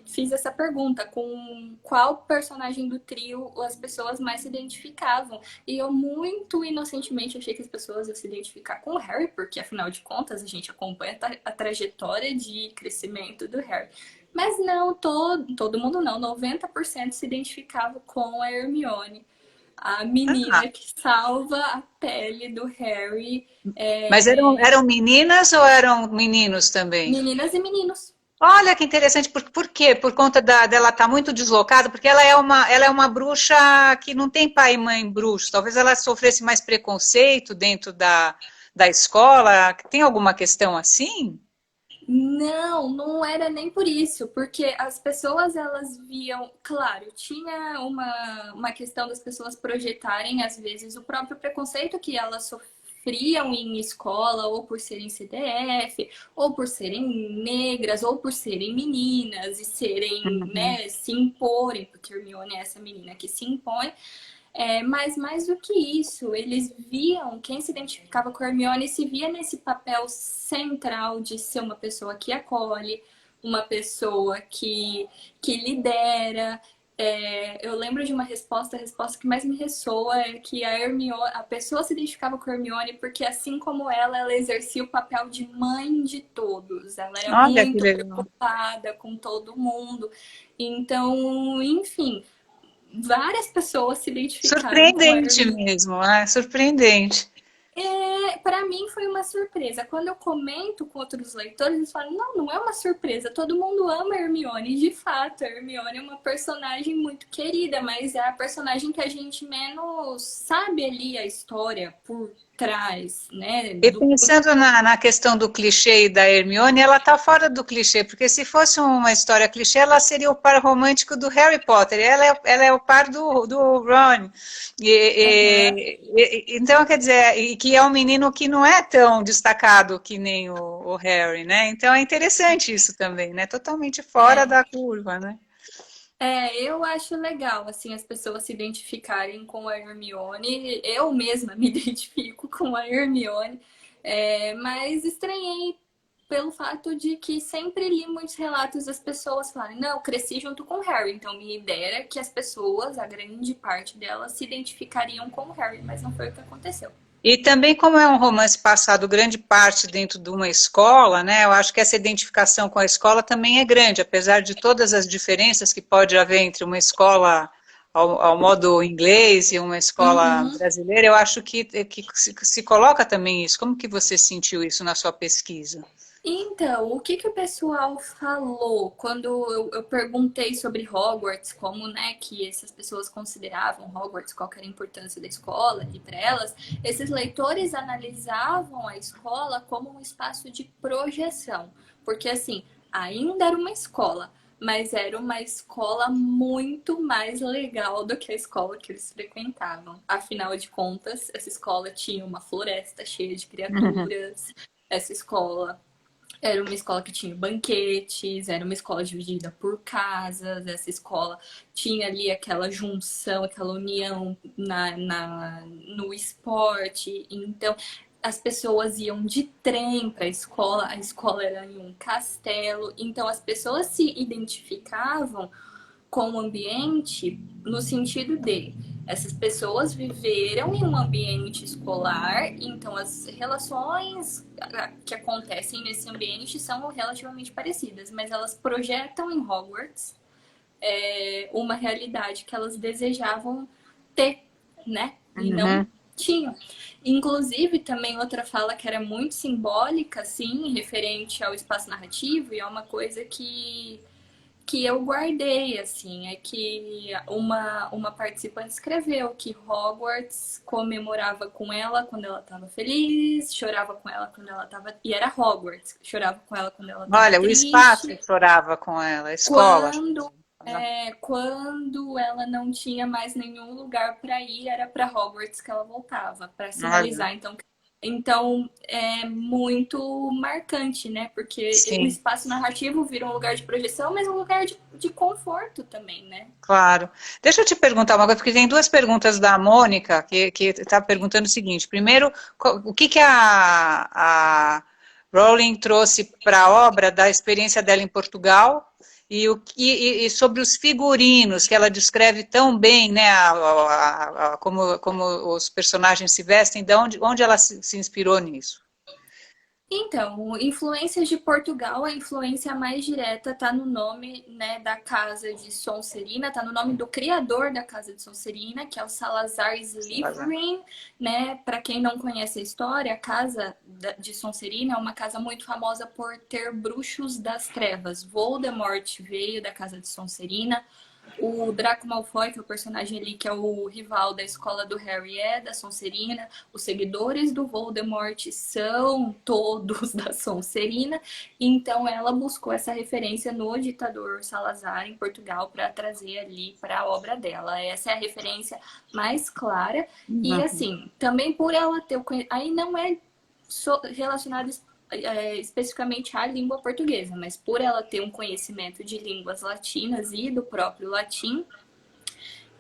fiz essa pergunta com qual personagem do trio as pessoas mais se identificavam. E eu muito inocentemente achei que as pessoas iam se identificar com o Harry, porque afinal de contas a gente acompanha a trajetória de crescimento do Harry. Mas não, todo mundo não, 90% se identificava com a Hermione, a Ah, menina que salva a pele do Harry. mas eram meninas ou eram meninos também? Meninas e meninos. Olha que interessante, por quê? Por conta dela estar muito deslocada, porque ela é uma bruxa que não tem pai e mãe bruxos. Talvez ela sofresse mais preconceito dentro da escola. Tem alguma questão assim? Não era nem por isso, porque as pessoas elas viam, claro, tinha uma questão das pessoas projetarem às vezes o próprio preconceito que elas sofriam em escola, ou por serem CDF, ou por serem negras, ou por serem meninas e serem, Uhum. né, se imporem, porque Hermione é essa menina que se impõe. Mas mais do que isso, eles viam, quem se identificava com a Hermione se via nesse papel central de ser uma pessoa que acolhe, uma pessoa que lidera. Eu lembro de uma resposta, a resposta que mais me ressoa é que a Hermione, a pessoa se identificava com a Hermione porque, assim como ela exercia o papel de mãe de todos. Ela era Olha que muito legal. preocupada com todo mundo. Então, enfim, várias pessoas se identificaram com a Surpreendente Hermione. mesmo, né? Surpreendente. Para mim foi uma surpresa. Quando eu comento com outros leitores, eles falam: não, não é uma surpresa. Todo mundo ama a Hermione. De fato, a Hermione é uma personagem muito querida, mas é a personagem que a gente menos sabe ali a história por trás, né? E pensando na questão do clichê e da Hermione, ela está fora do clichê, porque se fosse uma história clichê, ela seria o par romântico do Harry Potter, ela é o par do Ron. Aham. Então, quer dizer, e que é um menino que não é tão destacado que nem o Harry, né? Então é interessante isso também, né? Totalmente fora É. da curva, né? Eu acho legal, assim, as pessoas se identificarem com a Hermione. Eu mesma me identifico com a Hermione, mas estranhei pelo fato de que sempre li muitos relatos das pessoas falarem: não, eu cresci junto com o Harry. Então, minha ideia era que as pessoas, a grande parte delas, se identificariam com o Harry, mas não foi o que aconteceu. E também, como é um romance passado grande parte dentro de uma escola, né? Eu acho que essa identificação com a escola também é grande, apesar de todas as diferenças que pode haver entre uma escola ao modo inglês e uma escola Uhum. brasileira, eu acho que se coloca também isso. Como que você sentiu isso na sua pesquisa? Então, o que que o pessoal falou quando eu perguntei sobre Hogwarts, como, né, que essas pessoas consideravam Hogwarts, qual que era a importância da escola ali para elas, esses leitores analisavam a escola como um espaço de projeção, porque assim, ainda era uma escola, mas era uma escola muito mais legal do que a escola que eles frequentavam. Afinal de contas, essa escola tinha uma floresta cheia de criaturas, essa escola era uma escola que tinha banquetes, era uma escola dividida por casas, essa escola tinha ali aquela junção, aquela união no esporte. Então, as pessoas iam de trem para a escola era em um castelo, então as pessoas se identificavam com o ambiente no sentido de essas pessoas viveram em um ambiente escolar, então as relações que acontecem nesse ambiente são relativamente parecidas, mas elas projetam em Hogwarts uma realidade que elas desejavam ter, né? E não Uhum. tinham. Inclusive, também outra fala que era muito simbólica, assim, referente ao espaço narrativo, e é uma coisa que eu guardei, assim, é que uma participante escreveu que Hogwarts comemorava com ela quando ela estava feliz, chorava com ela quando ela estava... E era Hogwarts, chorava com ela quando ela estava Olha, o espaço triste, chorava com ela, a escola. quando, quando ela não tinha mais nenhum lugar para ir, era para Hogwarts que ela voltava, para Olha, sinalizar. Então é muito marcante, né? Porque o sim. espaço narrativo vira um lugar de projeção, mas um lugar de conforto também, né? Claro. Deixa eu te perguntar uma coisa, porque tem duas perguntas da Mônica que está perguntando o seguinte. Primeiro, o que que a Rowling trouxe para a obra da experiência dela em Portugal e sobre os figurinos que ela descreve tão bem, né, como os personagens se vestem, onde ela se inspirou nisso? Então, influências de Portugal, a influência mais direta está no nome, né, da casa de Sonserina, está no nome do criador da casa de Sonserina, que é o Salazar Slytherin, né? Para quem não conhece a história, a casa de Sonserina é uma casa muito famosa por ter bruxos das trevas. Voldemort veio da casa de Sonserina. O Draco Malfoy, que é o personagem ali, que é o rival da escola do Harry, é da Sonserina. Os seguidores do Voldemort são todos da Sonserina. Então, ela buscou essa referência no ditador Salazar, em Portugal, para trazer ali para a obra dela. Essa é a referência mais clara. E, Uhum. assim, também por ela ter o aí não é relacionado especificamente à língua portuguesa, mas por ela ter um conhecimento de línguas latinas e do próprio latim,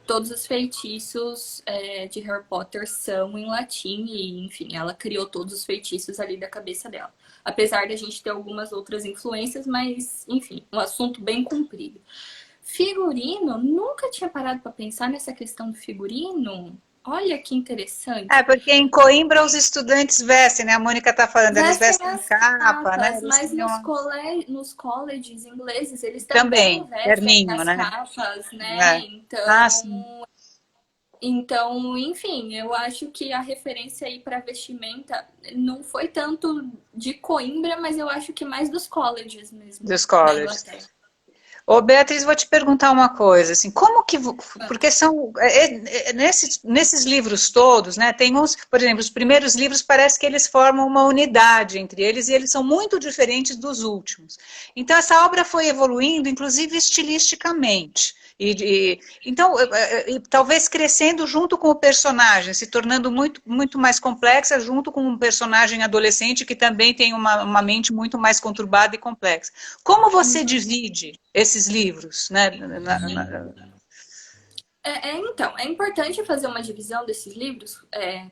todos os feitiços de Harry Potter são em latim e, enfim, ela criou todos os feitiços ali da cabeça dela. Apesar da gente ter algumas outras influências, mas, enfim, um assunto bem comprido. Figurino? Nunca tinha parado para pensar nessa questão do figurino. Olha que interessante. É, porque em Coimbra os estudantes vestem, né? A Mônica está falando, eles Vestem vestem as capa, né? capas, Eles mas têm uma... nos colleges ingleses eles também Também, vestem terninho, as né? capas, É. né? Ah, sim. Então, enfim, eu acho que a referência aí para vestimenta não foi tanto de Coimbra, mas eu acho que mais dos colleges mesmo, Dos na colleges. Inglaterra. Ô, Beatriz, vou te perguntar uma coisa, assim, como que, porque são, nesses livros todos, né, tem uns, por exemplo, os primeiros livros parece que eles formam uma unidade entre eles e eles são muito diferentes dos últimos. Então, essa obra foi evoluindo, inclusive estilisticamente. Então, talvez crescendo junto com o personagem, se tornando muito, muito mais complexa, junto com um personagem adolescente que também tem uma mente muito mais conturbada e complexa. Como você Uhum. divide esses livros, né? Então, é importante fazer uma divisão desses livros,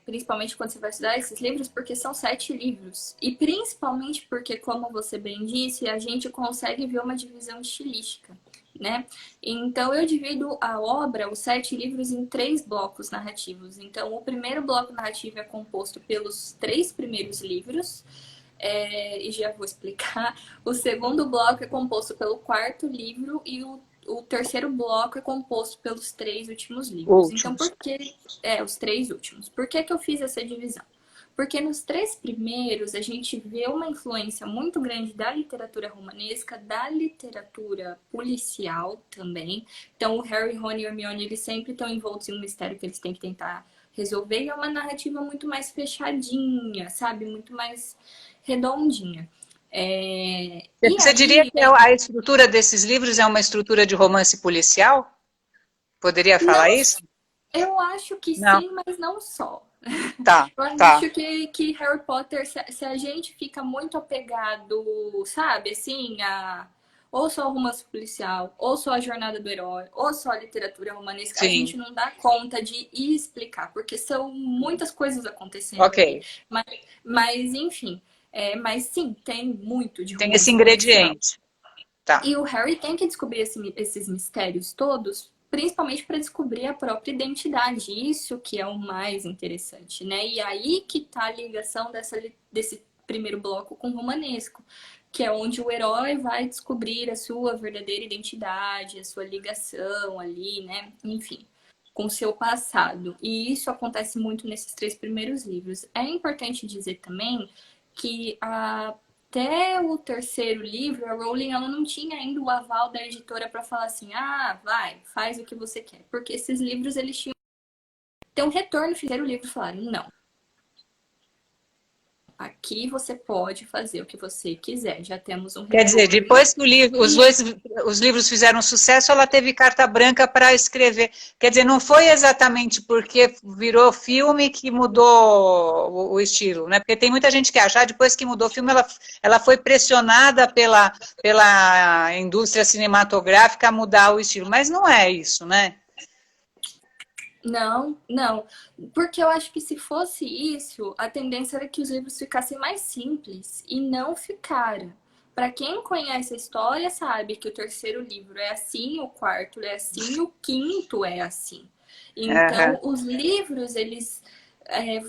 principalmente quando você vai estudar esses livros, porque são 7 livros. E principalmente porque, como você bem disse, a gente consegue ver uma divisão estilística, né? Então, eu divido a obra, os 7 livros, em 3 blocos narrativos. Então, o primeiro bloco narrativo é composto pelos 3 primeiros livros, e já vou explicar. O segundo bloco é composto pelo quarto livro e o terceiro bloco é composto pelos 3 últimos livros. Então, Últimos. os 3 últimos? Por que eu fiz essa divisão? Porque nos 3 primeiros a gente vê uma influência muito grande da literatura romanesca, da literatura policial também. Então, o Harry, Rony e Hermione, eles sempre estão envoltos em um mistério que eles têm que tentar resolver. E é uma narrativa muito mais fechadinha, sabe? Muito mais redondinha. E Você diria aí, que a estrutura desses livros é uma estrutura de romance policial? Poderia falar não, isso? eu acho que Não. sim, mas não só. Tá, Eu tá. acho que Harry Potter, se a gente fica muito apegado, sabe, assim, ou só o romance policial, ou só a jornada do herói, ou só a literatura romanesca, a gente Sim. não dá conta de explicar, porque são muitas coisas acontecendo Ok. ali. Mas enfim, mas sim, tem muito de Tem esse romance policial. ingrediente. Tá. E o Harry tem que descobrir esses mistérios todos, principalmente para descobrir a própria identidade. Isso que é o mais interessante, né? E aí que tá a ligação desse primeiro bloco com o romanesco, que é onde o herói vai descobrir a sua verdadeira identidade, a sua ligação ali, né? Enfim, com o seu passado. E isso acontece muito nesses 3 primeiros livros. É importante dizer também que até o terceiro livro, a Rowling ela não tinha ainda o aval da editora para falar assim, vai, faz o que você quer. Porque esses livros, eles tinham ter um retorno, fizeram o livro e falaram, não, aqui você pode fazer o que você quiser, já temos um Quer dizer, retorno. depois que E os livros fizeram sucesso, ela teve carta branca para escrever. Quer dizer, não foi exatamente porque virou filme que mudou o estilo, né? Porque tem muita gente que acha, depois que mudou o filme, ela foi pressionada pela indústria cinematográfica a mudar o estilo. Mas não é isso, né? não, não. Porque eu acho que se fosse isso, a tendência era que os livros ficassem mais simples e não ficaram. Para quem conhece a história, sabe que o terceiro livro é assim, o quarto é assim e o quinto é assim. Aham, Então, os livros, eles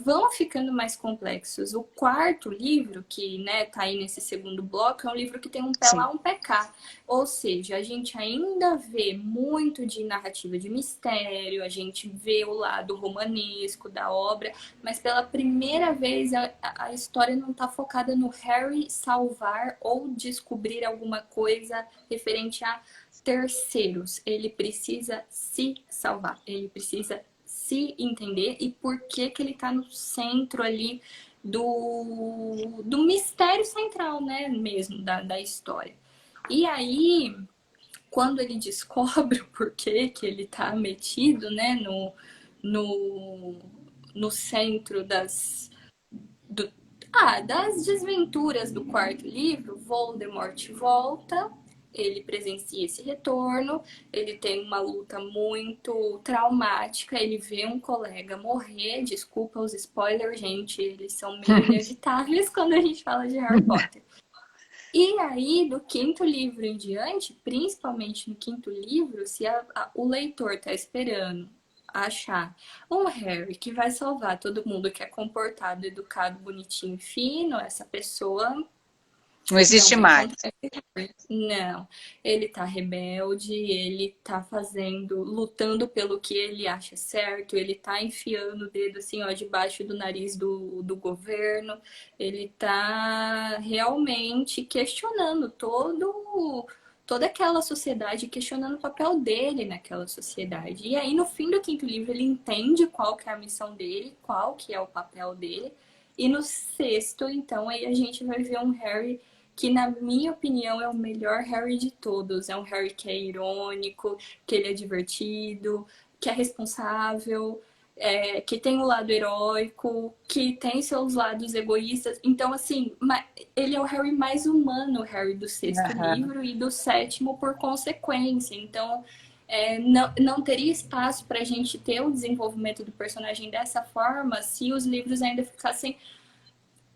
vão ficando mais complexos. O quarto livro, que né, tá aí nesse segundo bloco, é um livro que tem um pé sim. lá, um pé cá. Ou seja, a gente ainda vê muito de narrativa de mistério, a gente vê o lado romanesco da obra, mas pela primeira vez a história não está focada no Harry salvar ou descobrir alguma coisa referente a terceiros. Ele precisa se salvar, ele precisa se entender e por que que ele está no centro ali do mistério central, né, mesmo, da história. E aí, quando ele descobre o porquê que ele tá metido, né, no, no centro do, das desventuras do quarto livro, Voldemort volta, ele presencia esse retorno, ele tem uma luta muito traumática, ele vê um colega morrer, desculpa os spoilers, gente, eles são meio inevitáveis quando a gente fala de Harry Potter. E aí, do quinto livro em diante, principalmente no quinto livro, se o leitor está esperando achar um Harry que vai salvar todo mundo que é comportado, educado, bonitinho e fino, essa pessoa Não não existe vai mais. encontrar esse Harry. Não. Ele tá rebelde, ele tá fazendo, lutando pelo que ele acha certo, ele tá enfiando o dedo assim, ó, debaixo do nariz do governo, ele tá realmente questionando toda aquela sociedade, questionando o papel dele naquela sociedade. E aí, no fim do quinto livro, ele entende qual que é a missão dele, qual que é o papel dele. E no sexto, então, aí a gente vai ver um Harry que, na minha opinião, é o melhor Harry de todos. É um Harry que é irônico, que ele é divertido, que é responsável, que tem o lado heróico, que tem seus lados egoístas. Então, assim, ele é o Harry mais humano, o Harry do sexto Aham. livro, e do sétimo por consequência. Então, não teria espaço para a gente ter o desenvolvimento do personagem dessa forma se os livros ainda ficassem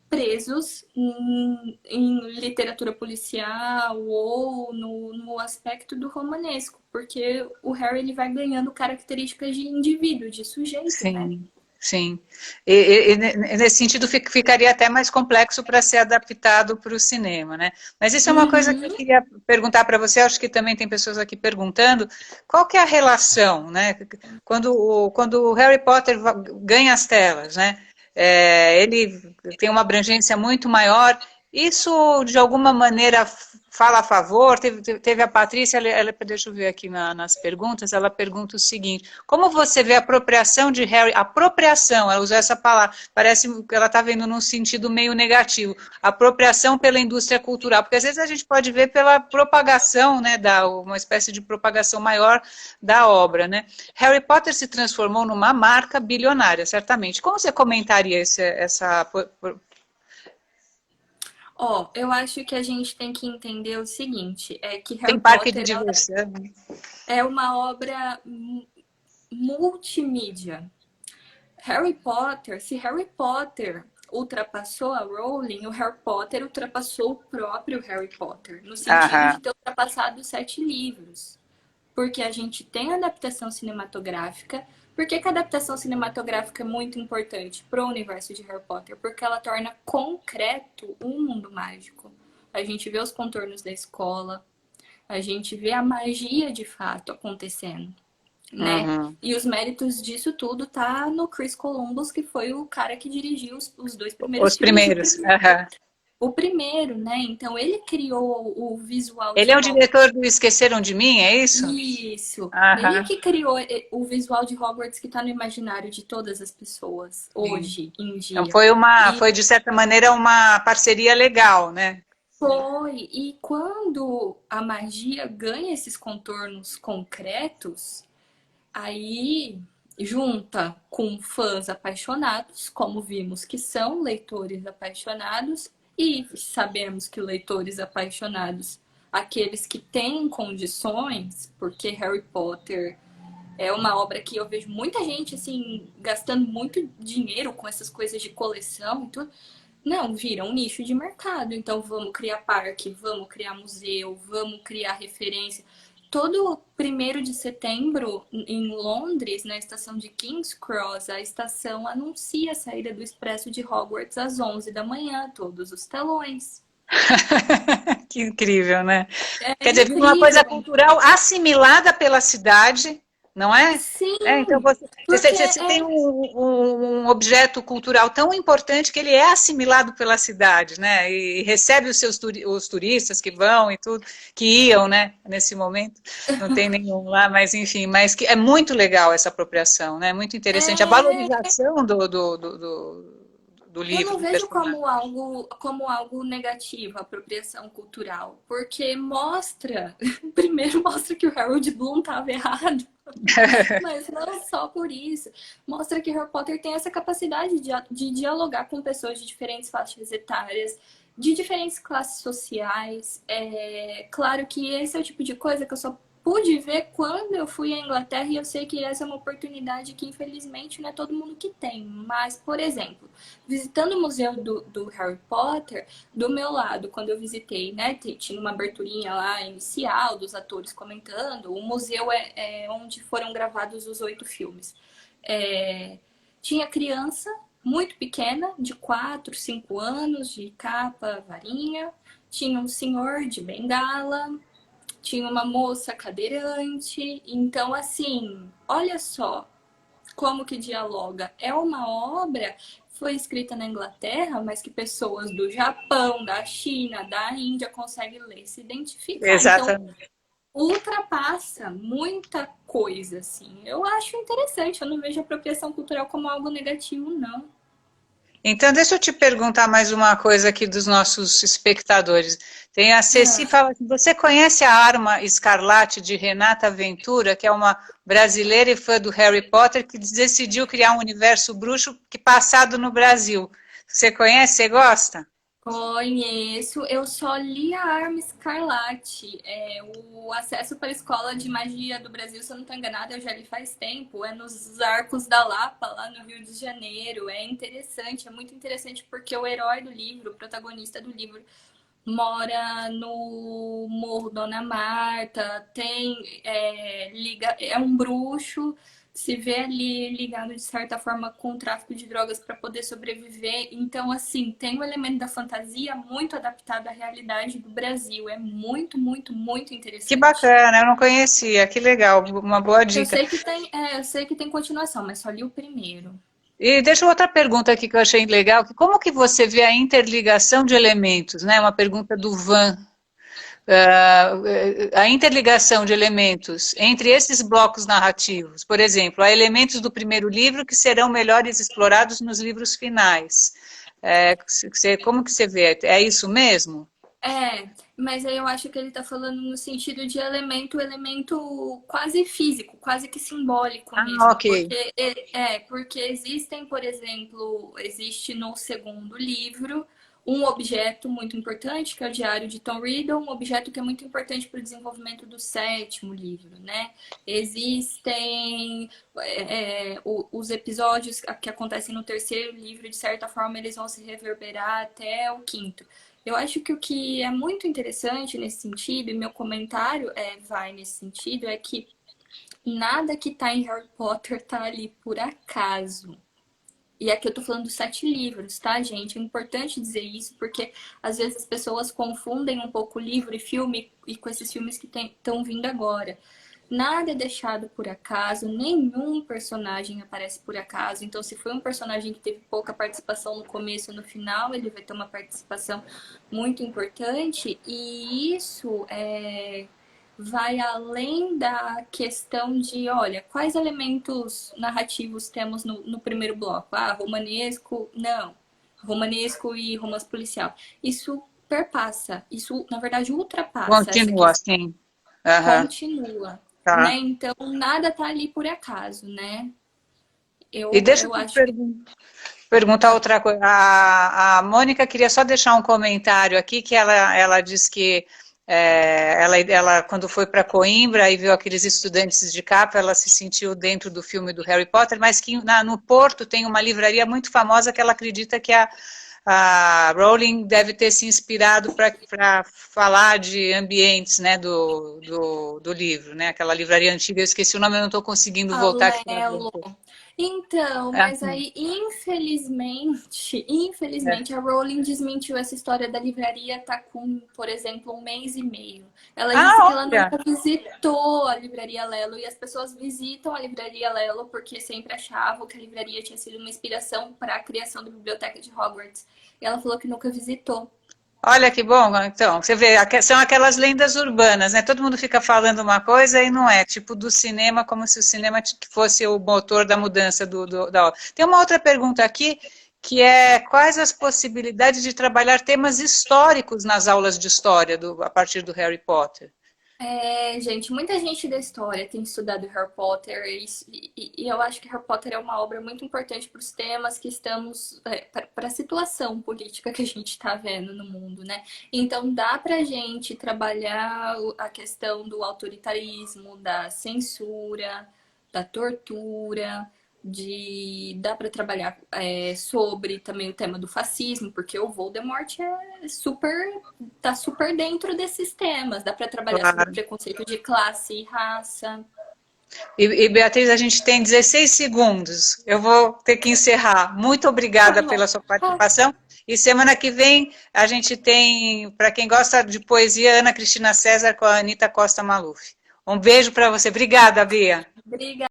presos em literatura policial ou no aspecto do romanesco, porque o Harry ele vai ganhando características de indivíduo, de sujeito, né? Sim, sim. Nesse sentido ficaria até mais complexo para ser adaptado para o cinema, né? Mas isso é uma coisa que eu Uhum. queria perguntar para você, acho que também tem pessoas aqui perguntando, qual que é a relação, né? Quando o Harry Potter ganha as telas, né? Ele tem uma abrangência muito maior, isso de alguma maneira fala a favor? Teve a Patrícia, deixa eu ver aqui nas perguntas, ela pergunta o seguinte: como você vê a apropriação de Harry? Apropriação, ela usou essa palavra, parece que ela está vendo num sentido meio negativo. Apropriação pela indústria cultural, porque às vezes a gente pode ver pela propagação, né, uma espécie de propagação maior da obra, né? Harry Potter se transformou numa marca bilionária, certamente. Como você comentaria essa. Ó, eu acho que a gente tem que entender o seguinte, é que Tem Harry parque de Potter diversão? é uma obra multimídia. Harry Potter, se Harry Potter ultrapassou a Rowling, o Harry Potter ultrapassou o próprio Harry Potter, no sentido de Aham. ter ultrapassado os 7 livros. Porque a gente tem adaptação cinematográfica. Por que a adaptação cinematográfica é muito importante para o universo de Harry Potter? Porque ela torna concreto um mundo mágico. A gente vê os contornos da escola, a gente vê a magia de fato acontecendo, né? Uhum. E os méritos disso tudo tá no Chris Columbus, que foi o cara que dirigiu os 2 primeiros Os filmes do primeiros. primeiro. Aham. O primeiro, né? Então ele criou o visual Ele de é o Hogwarts. diretor do Esqueceram de Mim, é isso? Isso. Ele Aham. que criou o visual de Hogwarts que está no imaginário de todas as pessoas Sim. hoje em Então dia. E foi de certa maneira uma parceria legal, né? e quando a magia ganha esses contornos concretos, aí junta com fãs apaixonados, como vimos que são leitores apaixonados, e sabemos que leitores apaixonados, aqueles que têm condições, porque Harry Potter é uma obra que eu vejo muita gente assim gastando muito dinheiro com essas coisas de coleção e tudo. Não, vira um nicho de mercado. Então vamos criar parque, vamos criar museu, vamos criar referência. Todo 1º de setembro, em Londres, na estação de King's Cross, a estação anuncia a saída do Expresso de Hogwarts às 11 da manhã, todos os telões. Que incrível, né? É Quer dizer, vira uma incrível. coisa cultural assimilada pela cidade, não é? Então Sim, porque você tem um objeto cultural tão importante que ele é assimilado pela cidade, né? E recebe os turistas que vão e tudo, que iam, né? Nesse momento, não tem nenhum lá, mas enfim, mas que é muito legal essa apropriação, né? Muito interessante a é, valorização do eu livro, não do vejo personagem. como algo negativo a apropriação cultural, porque mostra, primeiro mostra que o Harold Bloom estava errado, mas não só por isso, mostra que Harry Potter tem essa capacidade de dialogar com pessoas de diferentes faixas etárias, de diferentes classes sociais. É claro que esse é o tipo de coisa que eu só pude ver quando eu fui à Inglaterra e eu sei que essa é uma oportunidade que infelizmente não é todo mundo que tem. Mas, por exemplo, visitando o museu do Harry Potter, do meu lado, quando eu visitei, né, tinha uma aberturinha lá inicial dos atores comentando. O museu é onde foram gravados os 8 filmes. Tinha criança muito pequena, de 4, 5 anos, de capa, varinha. Tinha um senhor de bengala, tinha uma moça cadeirante. Então, assim, olha só como que dialoga. É uma obra que foi escrita na Inglaterra, mas que pessoas do Japão, da China, da Índia conseguem ler e se identificar. Então, Exatamente. ultrapassa muita coisa, assim. Eu acho interessante, eu não vejo apropriação cultural como algo negativo, não. Então, deixa eu te perguntar mais uma coisa aqui dos nossos espectadores. Tem a Ceci Ah, fala assim, você conhece a Arma Escarlate de Renata Ventura, que é uma brasileira e fã do Harry Potter, que decidiu criar um universo bruxo que passado no Brasil. Você conhece? Você gosta? conheço, eu só li a Arma Escarlate. O acesso para a Escola de Magia do Brasil, se eu não estou enganada, eu já li faz tempo. É nos Arcos da Lapa, lá no Rio de Janeiro. É interessante, é muito interessante porque o herói do livro, o protagonista do livro, mora no Morro Dona Marta, é um bruxo, se vê ali ligado de certa forma com o tráfico de drogas para poder sobreviver. Então, assim, tem o elemento da fantasia muito adaptado à realidade do Brasil. É muito, muito, muito Que interessante. bacana, eu não conhecia, que legal, uma boa dica. Eu sei que tem continuação, mas só li o primeiro. E deixa outra pergunta aqui que eu achei legal, que como que você vê a interligação de elementos, né? Uma pergunta do Van. A interligação de elementos entre esses blocos narrativos. Por exemplo, há elementos do primeiro livro que serão melhores explorados nos livros finais. Como que você vê? É isso mesmo? Mas aí eu acho que ele tá falando no sentido de elemento quase físico, quase que simbólico Ah, mesmo. ok. Porque existem, por exemplo, existe no segundo livro um objeto muito importante, que é o Diário de Tom Riddle, um objeto que é muito importante para o desenvolvimento do sétimo livro, né? Existem os episódios que acontecem no terceiro livro, de certa forma, eles vão se reverberar até o quinto. Eu acho que o que é muito interessante nesse sentido, e meu comentário vai nesse sentido, é que nada que tá em Harry Potter tá ali por acaso. E aqui eu tô falando dos 7 livros, tá, gente? É importante dizer isso, porque às vezes as pessoas confundem um pouco livro e filme e com esses filmes que estão vindo agora. Nada é deixado por acaso, nenhum personagem aparece por acaso. Então, se foi um personagem que teve pouca participação no começo e no final, ele vai ter uma participação muito importante. E isso vai além da questão de, olha, quais elementos narrativos temos no primeiro bloco? Ah, romanesco, não. Romanesco e romance policial. Isso perpassa, isso, na verdade, ultrapassa essa Continua questão. assim. Aham, Continua, né? tá. Então, nada tá ali por acaso, né? E deixa eu Eu te acho que... perguntar Ah, outra coisa. A Mônica queria só deixar um comentário aqui, que ela diz que ela, quando foi para Coimbra e viu aqueles estudantes de capa, ela se sentiu dentro do filme do Harry Potter, mas que no Porto tem uma livraria muito famosa que ela acredita que a Rowling deve ter se inspirado para falar de ambientes, né, do livro, né, aquela livraria antiga, eu esqueci o nome, eu não estou conseguindo a voltar aqui. Lelo. Então, É, mas aí, infelizmente, é. a Rowling desmentiu essa história da livraria tá com, por exemplo, 1 mês e meio. Ela disse Ah, que ela olha, nunca visitou a livraria Lelo e as pessoas visitam a livraria Lelo porque sempre achavam que a livraria tinha sido uma inspiração para a criação da biblioteca de Hogwarts. E ela falou que nunca visitou. olha que bom. Então, você vê, são aquelas lendas urbanas, né? Todo mundo fica falando uma coisa e não é. Tipo do cinema, como se o cinema fosse o motor da mudança da obra. Tem uma outra pergunta aqui, que é quais as possibilidades de trabalhar temas históricos nas aulas de história a partir do Harry Potter? Gente, muita gente da história tem estudado Harry Potter e eu acho que Harry Potter é uma obra muito importante para os temas que estamos, para a situação política que a gente está vendo no mundo, né? Então dá para gente trabalhar a questão do autoritarismo, da censura, da tortura, dá para trabalhar sobre também o tema do fascismo, porque o Voldemort tá super dentro desses temas. Dá para trabalhar sobre Claro. preconceito de classe e raça. Beatriz, a gente tem 16 segundos. Eu vou ter que encerrar. Muito Tá obrigada bom. pela sua participação. E semana que vem a gente tem, para quem gosta de poesia, Ana Cristina César com a Anita Costa Maluf. Um beijo para você. Obrigada, Bia. Obrigada.